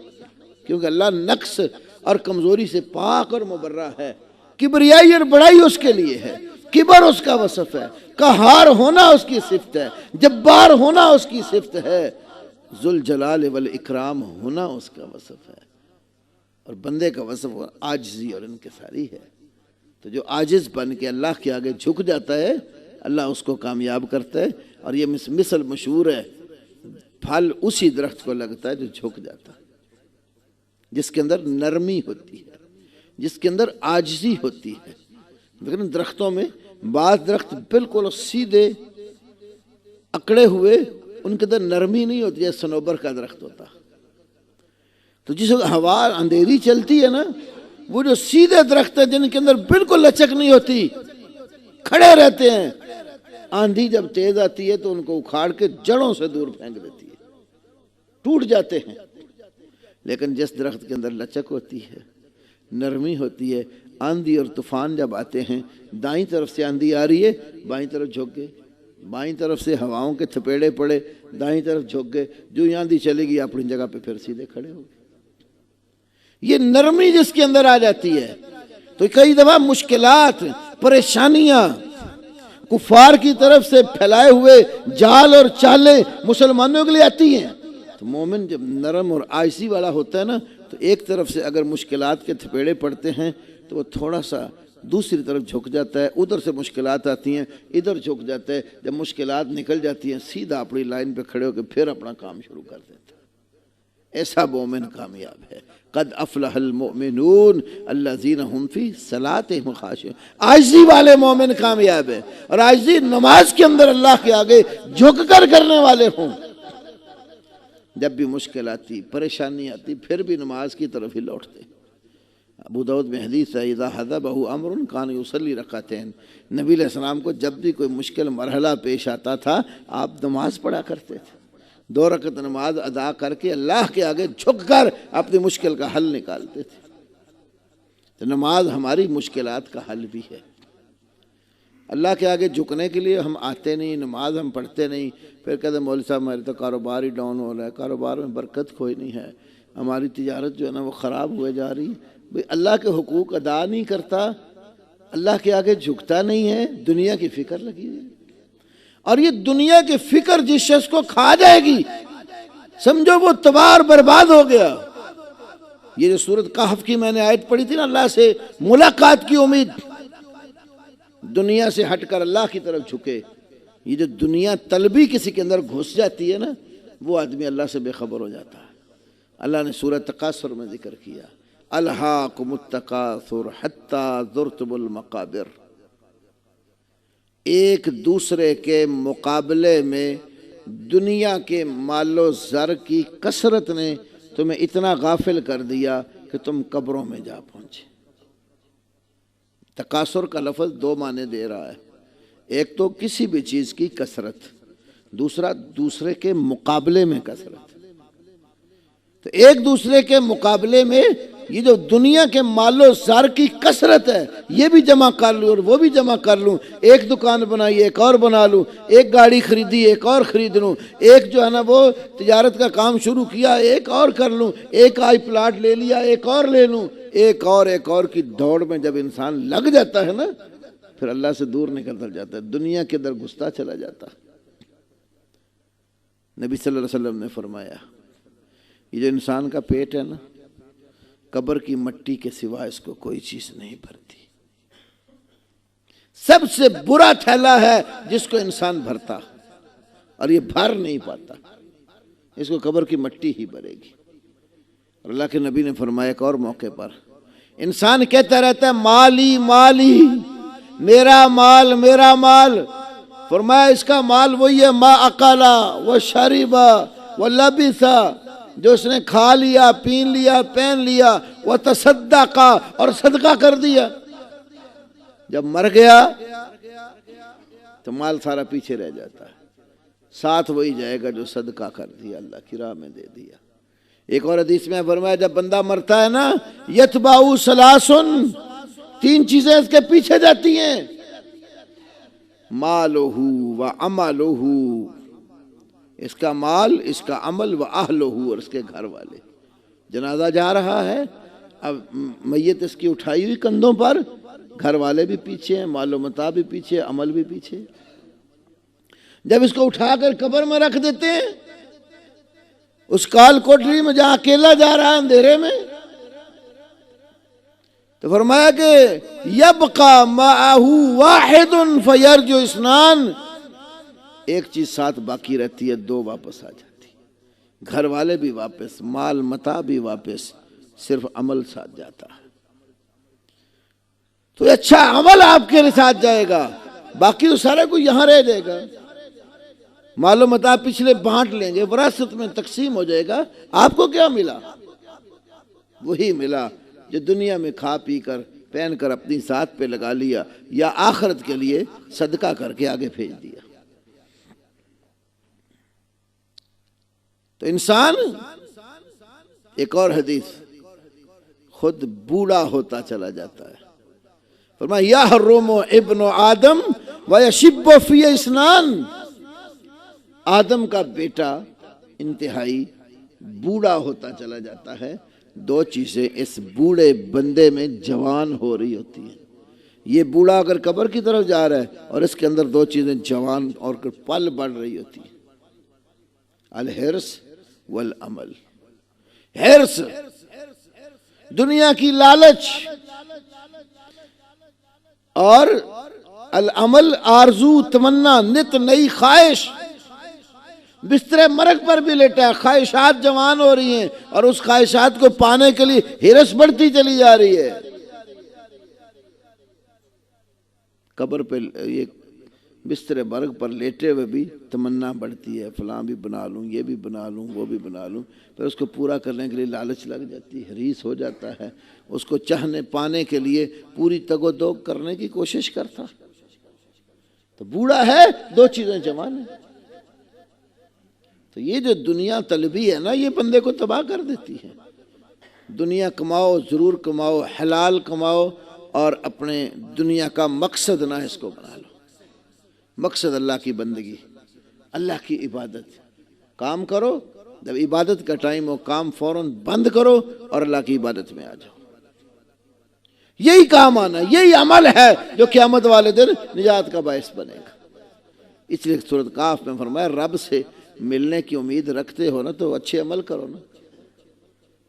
کیونکہ اللہ نقص اور کمزوری سے پاک اور مبرہ ہے۔ کبریائی اور بڑائی اس کے لیے ہے، کبر اس کا وصف ہے، قہار ہونا اس کی صفت ہے، جبار ہونا اس کی صفت ہے، ذوالجلال والاکرام ہونا اس کا وصف ہے، اور بندے کا وصف عاجزی اور انکساری ہے۔ تو جو عاجز بن کے اللہ کے آگے جھک جاتا ہے اللہ اس کو کامیاب کرتا ہے، اور یہ مثل مشہور ہے، پھل اسی درخت کو لگتا ہے جو جھک جاتا ہے، جس کے اندر نرمی ہوتی ہے، جس کے اندر عاجزی ہوتی ہے۔ لیکن درختوں میں بعض درخت بالکل سیدھے اکڑے ہوئے، ان کے اندر نرمی نہیں ہوتی ہے، صنوبر کا درخت ہوتا۔ تو جس وقت ہوا اندھیری چلتی ہے نا، وہ جو سیدھے درخت ہیں جن کے اندر بالکل لچک نہیں ہوتی، کھڑے رہتے ہیں، آندھی جب تیز آتی ہے تو ان کو اکھاڑ کے جڑوں سے دور پھینک دیتی ہے، ٹوٹ جاتے ہیں۔ لیکن جس درخت کے اندر لچک ہوتی ہے، نرمی ہوتی ہے، آندھی اور طوفان جب آتے ہیں، دائیں طرف سے آندھی آ رہی ہے، بائیں طرف جھک گئے، بائیں طرف سے ہواؤں کے تھپیڑے پڑے، دائیں طرف جھک گئے، جو آندھی چلے گی اپنی جگہ پہ پھر سیدھے کھڑے ہو گئے۔ یہ نرمی جس کے اندر آ جاتی ہے، تو کئی دفعہ مشکلات، پریشانیاں، کفار کی طرف سے پھیلائے ہوئے جال اور چالیں مسلمانوں کے لیے آتی ہیں، تو مومن جب نرم اور عاجزی والا ہوتا ہے نا، تو ایک طرف سے اگر مشکلات کے تھپیڑے پڑتے ہیں تو وہ تھوڑا سا دوسری طرف جھک جاتا ہے، ادھر سے مشکلات آتی ہیں ادھر جھک جاتا ہے، جب مشکلات نکل جاتی ہیں سیدھا اپنی لائن پہ کھڑے ہو کے پھر اپنا کام شروع کر دیتا ہے۔ ایسا مومن کامیاب ہے۔ قد افلح المؤمنون الذین هم فی صلاتهم خاشعون، عاجزی والے مومن کامیاب ہے، اور عاجزی نماز کے اندر اللہ کے آگے جھک کر کرنے والے ہوں۔ جب بھی مشکل آتی، پریشانی آتی، پھر بھی نماز کی طرف ہی لوٹتے۔ ابو داؤد میں حدیث ہے اذا حضبہ امر کان یصلی رکعتین، نبی علیہ السلام کو جب بھی کوئی مشکل مرحلہ پیش آتا تھا آپ نماز پڑھا کرتے تھے، 2 رکعت نماز ادا کر کے اللہ کے آگے جھک کر اپنی مشکل کا حل نکالتے تھے۔ تو نماز ہماری مشکلات کا حل بھی ہے۔ اللہ کے آگے جھکنے کے لیے ہم آتے نہیں، نماز ہم پڑھتے نہیں، پھر کہتے مولوی صاحب میرے تو کاروبار ہی ڈاؤن ہو رہا ہے، کاروبار میں برکت کوئی نہیں ہے، ہماری تجارت جو ہے نا وہ خراب ہوئے جا رہی ہے۔ بھئی اللہ کے حقوق ادا نہیں کرتا، اللہ کے آگے جھکتا نہیں ہے، دنیا کی فکر لگی ہوئی، اور یہ دنیا کی فکر جس شخص کو کھا جائے گی سمجھو وہ تباہ اور برباد ہو گیا۔ یہ جو سورۃ کہف کی میں نے آیت پڑھی تھی نا، اللہ سے ملاقات کی امید، دنیا سے ہٹ کر اللہ کی طرف جھکے، یہ جو دنیا طلبی کسی کے اندر گھس جاتی ہے نا، وہ آدمی اللہ سے بے خبر ہو جاتا ہے۔ اللہ نے سورۃ تکاثر میں ذکر کیا، الہاکم التکاثر حتی زرتم المقابر، ایک دوسرے کے مقابلے میں دنیا کے مال و زر کی کثرت نے تمہیں اتنا غافل کر دیا کہ تم قبروں میں جا پہنچے۔ تکاثر کا لفظ 2 معنی دے رہا ہے، ایک تو کسی بھی چیز کی کثرت، دوسرا دوسرے کے مقابلے میں کثرت۔ تو ایک دوسرے کے مقابلے میں یہ جو دنیا کے مال و زر کی کثرت ہے، یہ بھی جمع کر لوں اور وہ بھی جمع کر لوں، ایک دکان بنائی ایک اور بنا لوں، ایک گاڑی خریدی ایک اور خرید لوں، ایک جو ہے نا وہ تجارت کا کام شروع کیا ایک اور کر لوں، ایک آئی پلاٹ لے لیا ایک اور لے لوں، ایک اور کی دوڑ میں جب انسان لگ جاتا ہے نا، پھر اللہ سے دور نکلتا جاتا ہے، دنیا کے اندر گھستا چلا جاتا ہے۔ نبی صلی اللہ علیہ وسلم نے فرمایا یہ جو انسان کا پیٹ ہے نا، قبر کی مٹی کے سوا اس کو کوئی چیز نہیں بھرتی، سب سے برا تھیلا ہے جس کو انسان بھرتا، اور یہ بھر نہیں پاتا، اس کو قبر کی مٹی ہی بھرے گی۔ اور اللہ کے نبی نے فرمایا ایک اور موقع پر، انسان کہتا رہتا ہے مالی مالی، میرا مال میرا مال، فرمایا اس کا مال وہی ہے ما اکالا و شریبا و لبسا، جو اس نے کھا لیا پین لیا پہن لیا، وہ تصدقا اور صدقہ کر دیا۔ جب مر گیا تو مال سارا پیچھے رہ جاتا ہے، ساتھ وہی جائے گا جو صدقہ کر دیا، اللہ کی راہ میں دے دیا۔ ایک اور حدیث میں فرمایا جب بندہ مرتا ہے نا، یتبعو ثلاثن، 3 چیزیں اس کے پیچھے جاتی ہیں، مالہ و عملہ، اس کا مال اس کا عمل، و اہلہ اور اس کے گھر والے۔ جنازہ جا رہا ہے، اب میت اس کی اٹھائی ہوئی کندھوں پر، گھر والے بھی پیچھے ہیں، مال و متاع بھی پیچھے، عمل بھی پیچھے۔ جب اس کو اٹھا کر قبر میں رکھ دیتے ہیں، اس کال کوٹری میں جہاں اکیلا جا رہا ہے اندھیرے میں، تو فرمایا کہ یبقى معه واحد فیرجع اثنان، ایک چیز ساتھ باقی رہتی ہے، 2 واپس آ جاتی، گھر والے بھی واپس، مال متاع بھی واپس، صرف عمل ساتھ جاتا ہے۔ تو اچھا عمل آپ کے ساتھ جائے گا، باقی تو سارا کوئی یہاں رہ جائے گا، مال و متاع پچھلے بانٹ لیں گے، وراثت میں تقسیم ہو جائے گا، آپ کو کیا ملا؟ وہی ملا جو دنیا میں کھا پی کر پہن کر اپنی ذات پہ لگا لیا، یا آخرت کے لیے صدقہ کر کے آگے بھیج دیا۔ تو انسان، ایک اور حدیث، خود بوڑھا ہوتا چلا جاتا ہے۔ فرمایا یحرم ابن آدم ویشب فی اسنان، آدم کا بیٹا انتہائی بوڑھا ہوتا چلا جاتا ہے، 2 چیزیں اس بوڑھے بندے میں جوان ہو رہی ہوتی ہیں، یہ بوڑھا اگر قبر کی طرف جا رہا ہے اور اس کے اندر دو چیزیں جوان اور پل بڑھ رہی ہوتی ہیں، الحرص والعمل۔ حرص دنیا کی لالچ، اور العمل آرزو تمنا، نت نئی خواہش، بستر مرگ پر بھی لیٹا ہے، خواہشات جوان ہو رہی ہیں اور اس خواہشات کو پانے کے لیے حرص بڑھتی چلی جا رہی ہے۔ قبر پہ یہ بستر مرگ پر لیٹے ہوئے بھی تمنا بڑھتی ہے، فلاں بھی بنا لوں، یہ بھی بنا لوں، وہ بھی بنا لوں، پھر اس کو پورا کرنے کے لیے لالچ لگ جاتی ہے، حریص ہو جاتا ہے، اس کو چاہنے پانے کے لیے پوری تگ و دو کرنے کی کوشش کرتا۔ تو بوڑھا ہے، دو چیزیں جوان ہیں۔ تو یہ جو دنیا طلبی ہے نا، یہ بندے کو تباہ کر دیتی ہے۔ دنیا کماؤ، ضرور کماؤ، حلال کماؤ، اور اپنے دنیا کا مقصد نہ اس کو بنا لو۔ مقصد اللہ کی بندگی، اللہ کی عبادت۔ کام کرو، جب عبادت کا ٹائم ہو کام فوراً بند کرو اور اللہ کی عبادت میں آ جاؤ۔ یہی کام آنا، یہی عمل ہے جو قیامت والے دن نجات کا باعث بنے گا۔ اس لیے سورۃ کاف میں فرمایا رب سے ملنے کی امید رکھتے ہو نا تو اچھے عمل کرو نا،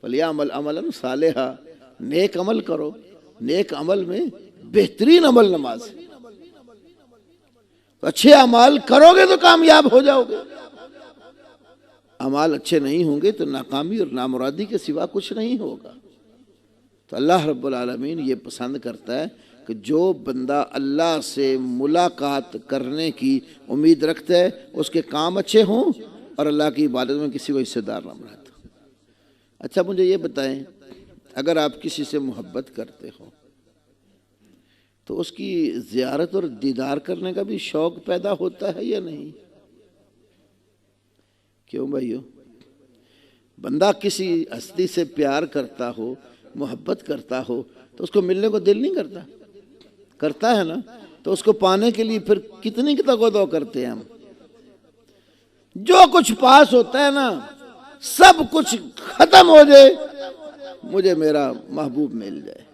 فَلْيَعْمَلْ عَمَلًا صَالِحًا، نیک عمل کرو۔ نیک عمل میں بہترین عمل نماز ہے، تو اچھے اعمال کرو گے تو کامیاب ہو جاؤ گے۔ اعمال اچھے نہیں ہوں گے تو ناکامی اور نامرادی کے سوا کچھ نہیں ہوگا۔ تو اللہ رب العالمین یہ پسند کرتا ہے کہ جو بندہ اللہ سے ملاقات کرنے کی امید رکھتا ہے اس کے کام اچھے ہوں اور اللہ کی عبادت میں کسی کو حصے دار نہ بناتا۔ اچھا مجھے یہ بتائیں، اگر آپ کسی سے محبت کرتے ہو تو اس کی زیارت اور دیدار کرنے کا بھی شوق پیدا ہوتا ہے یا نہیں؟ کیوں بھائیو؟ بندہ کسی ہستی سے پیار کرتا ہو، محبت کرتا ہو تو اس کو ملنے کو دل نہیں کرتا؟ کرتا ہے نا؟ تو اس کو پانے کے لیے پھر کتنی تگ و دو کرتے ہیں ہم۔ جو کچھ پاس ہوتا ہے نا، سب کچھ ختم ہو جائے، مجھے میرا محبوب مل جائے۔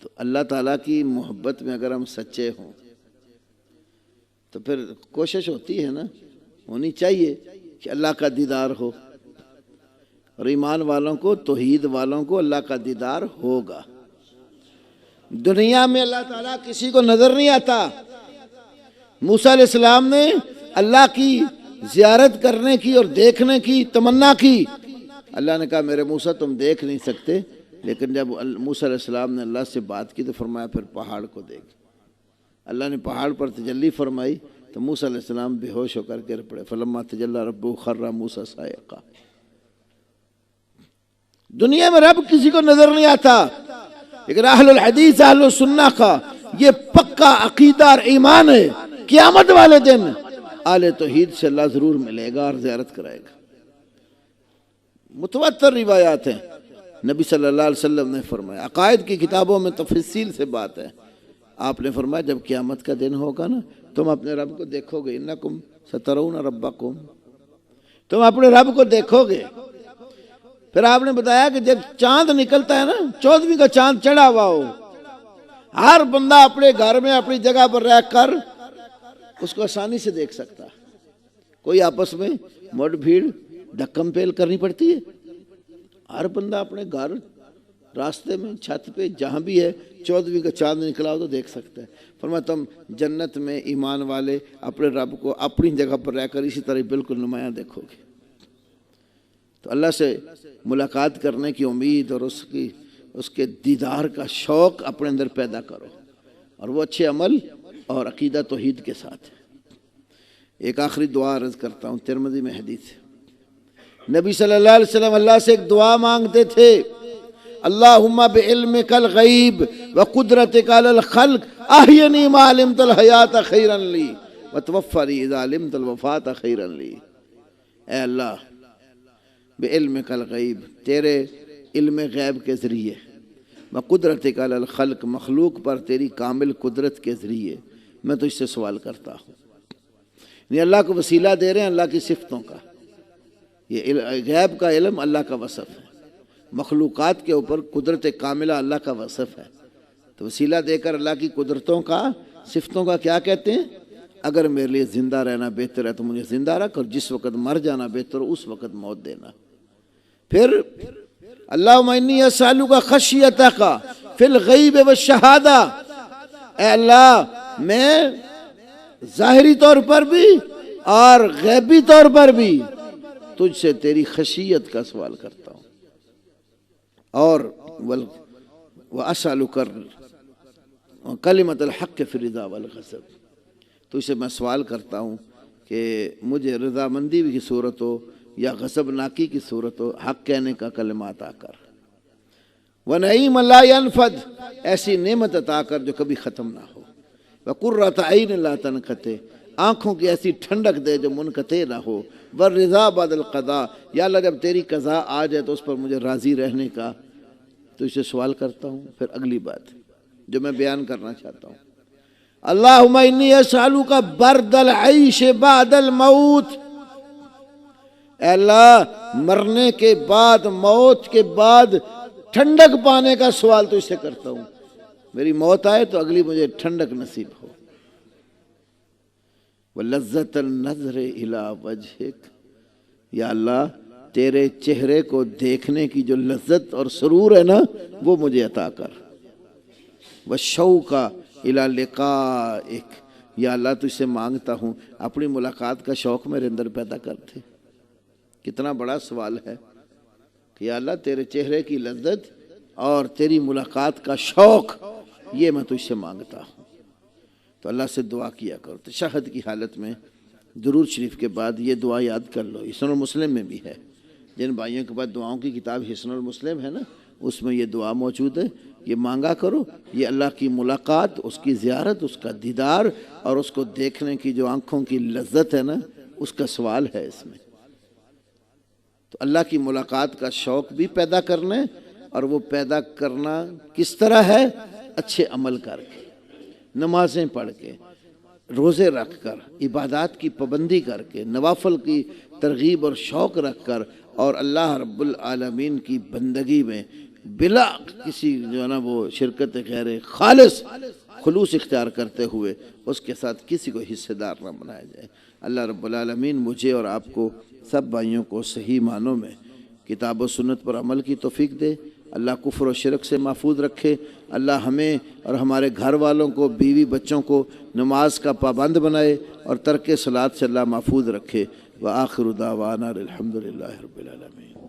تو اللہ تعالیٰ کی محبت میں اگر ہم سچے ہوں تو پھر کوشش ہوتی ہے نا، ہونی چاہیے کہ اللہ کا دیدار ہو، اور ایمان والوں کو، توحید والوں کو اللہ کا دیدار ہوگا۔ دنیا میں اللہ تعالیٰ کسی کو نظر نہیں آتا۔ موسیٰ علیہ السلام نے اللہ کی زیارت کرنے کی اور دیکھنے کی تمنا کی۔ اللہ نے کہا میرے موسیٰ تم دیکھ نہیں سکتے، لیکن جب موسیٰ علیہ السلام نے اللہ سے بات کی تو فرمایا پھر پہاڑ کو دیکھ۔ اللہ نے پہاڑ پر تجلی فرمائی تو موسیٰ علیہ السلام بے ہوش ہو کر گر پڑے، فلما تجلی ربہ خر موسیٰ صاعقا۔ دنیا میں رب کسی کو نظر نہیں آتا، لیکن اہل الحدیث اہل السنہ کا یہ پکا عقیدہ اور ایمان ہے، قیامت والے دن اہل توحید سے اللہ ضرور ملے گا اور زیارت کرائے گا۔ متواتر روایات ہیں، نبی صلی اللہ علیہ وسلم نے فرمایا، عقائد کی کتابوں میں تفصیل سے بات ہے، آپ نے فرمایا جب قیامت کا دن ہوگا نا تم اپنے رب کو دیکھو گے، انکم سترون ربکم، تم اپنے رب کو دیکھو گے۔ پھر آپ نے بتایا کہ جب چاند نکلتا ہے نا، 14ویں کا چاند چڑھا ہوا ہو، ہر بندہ اپنے گھر میں اپنی جگہ پر رہ کر اس کو آسانی سے دیکھ سکتا ہے۔ کوئی آپس میں مڈ بھیڑ دھکم پیل کرنی پڑتی ہے؟ ہر بندہ اپنے گھر، راستے میں، چھت پہ، جہاں بھی ہے، 14ویں کا چاند نکلا ہو تو دیکھ سکتا ہے۔ فرمایا تم جنت میں ایمان والے اپنے رب کو اپنی جگہ پر رہ کر اسی طرح بالکل نمایاں دیکھو گے۔ تو اللہ سے ملاقات کرنے کی امید اور اس کے دیدار کا شوق اپنے اندر پیدا کرو، اور وہ اچھے عمل اور عقیدہ توحید کے ساتھ ہے۔ ایک آخری دعا عرض کرتا ہوں، ترمذی میں حدیث ہے، نبی صلی اللہ علیہ وسلم اللہ سے ایک دعا مانگتے تھے، اللہم بعلمک الغیب وقدرتک علی الخلق احینی ما علمت الحیات خیرا لی وتوفنی اذا علمت الوفات خیرا لی۔ اے اللہ، بعلمک الغیب، تیرے علم غیب کے ذریعے، وقدرتک علی الخلق، مخلوق پر تیری کامل قدرت کے ذریعے میں تجھ سے سوال کرتا ہوں۔ یعنی اللہ کو وسیلہ دے رہے ہیں اللہ کی صفتوں کا، یہ غیب کا علم اللہ کا وصف ہے، مخلوقات کے اوپر قدرت کاملہ اللہ کا وصف ہے، تو وسیلہ دے کر اللہ کی قدرتوں کا، صفتوں کا کیا کہتے ہیں؟ اگر میرے لیے زندہ رہنا بہتر ہے تو مجھے زندہ رکھ، اور جس وقت مر جانا بہتر ہو اس وقت موت دینا۔ پھر اللہم انی اسألک خشیتک فی الغیب والشہادہ، اے اللہ میں ظاہری طور پر بھی اور غیبی طور پر بھی تجھ سے تیری خشیت کا سوال کرتا ہوں، اور وَأَسْأَلُكَ کلمۃ الحق فی الرضا والغضب، تو اسے میں سوال کرتا ہوں کہ مجھے رضامندی کی صورت ہو یا غضب ناکی کی صورت ہو، حق کہنے کا کلمہ عطا کر۔ وَنَعِيمًا لَا يَنْفَدُ، ایسی نعمت عطا کر جو کبھی ختم نہ ہو۔ وَقُرَّةَ عَيْنٍ لَا تَنْقَطِعُ، آنکھوں کی ایسی ٹھنڈک دے جو منقطع نہ ہو۔ وَالرِّضَا بَعْدَ الْقَضَاءِ، یا اللہ جب تیری قضاء آ جائے تو اس پر مجھے راضی رہنے کا تو اسے سوال کرتا ہوں۔ پھر اگلی بات جو میں بیان کرنا چاہتا ہوں، اللہم انی اسألک برد العیش بعد الموت، اے اللہ مرنے کے بعد، موت کے بعد ٹھنڈک پانے کا سوال تو اسے کرتا ہوں، میری موت آئے تو اگلی مجھے ٹھنڈک نصیب ہو۔ وَلَذَّةَ النَّظْرِ إِلَىٰ وَجْهِكَ، یا اللہ تیرے چہرے کو دیکھنے کی جو لذت اور سرور ہے نا وہ مجھے عطا کر۔ وَالشَّوْقَ إِلَىٰ لِقَائِكَ، یا اللہ تجھ سے مانگتا ہوں اپنی ملاقات کا شوق میرے اندر پیدا کر دے۔ کتنا بڑا سوال ہے کہ یا اللہ تیرے چہرے کی لذت اور تیری ملاقات کا شوق، یہ میں تجھ سے مانگتا ہوں۔ تو اللہ سے دعا کیا کرو۔ تشہد کی حالت میں درود شریف کے بعد یہ دعا یاد کر لو، حسن المسلم میں بھی ہے، جن بھائیوں کے بعد دعاؤں کی کتاب حسن المسلم ہے نا، اس میں یہ دعا موجود ہے، یہ مانگا کرو۔ یہ اللہ کی ملاقات، اس کی زیارت، اس کا دیدار اور اس کو دیکھنے کی جو آنکھوں کی لذت ہے نا، اس کا سوال ہے اس میں۔ تو اللہ کی ملاقات کا شوق بھی پیدا کرنا ہے، اور وہ پیدا کرنا کس طرح ہے؟ اچھے عمل کر کے، نمازیں پڑھ کے، روزے رکھ کر، عبادات کی پابندی کر کے، نوافل کی ترغیب اور شوق رکھ کر، اور اللہ رب العالمین کی بندگی میں بلا کسی جو ہے نا وہ شرکت غیر، خالص خلوص اختیار کرتے ہوئے اس کے ساتھ کسی کو حصے دار نہ بنایا جائے۔ اللہ رب العالمین مجھے اور آپ کو سب بھائیوں کو صحیح معنوں میں کتاب و سنت پر عمل کی توفیق دے۔ اللہ کفر و شرک سے محفوظ رکھے۔ اللہ ہمیں اور ہمارے گھر والوں کو، بیوی بچوں کو نماز کا پابند بنائے، اور ترک صلاۃ سے اللہ محفوظ رکھے۔ وآخر دعوانا الحمد للہ رب العالمین۔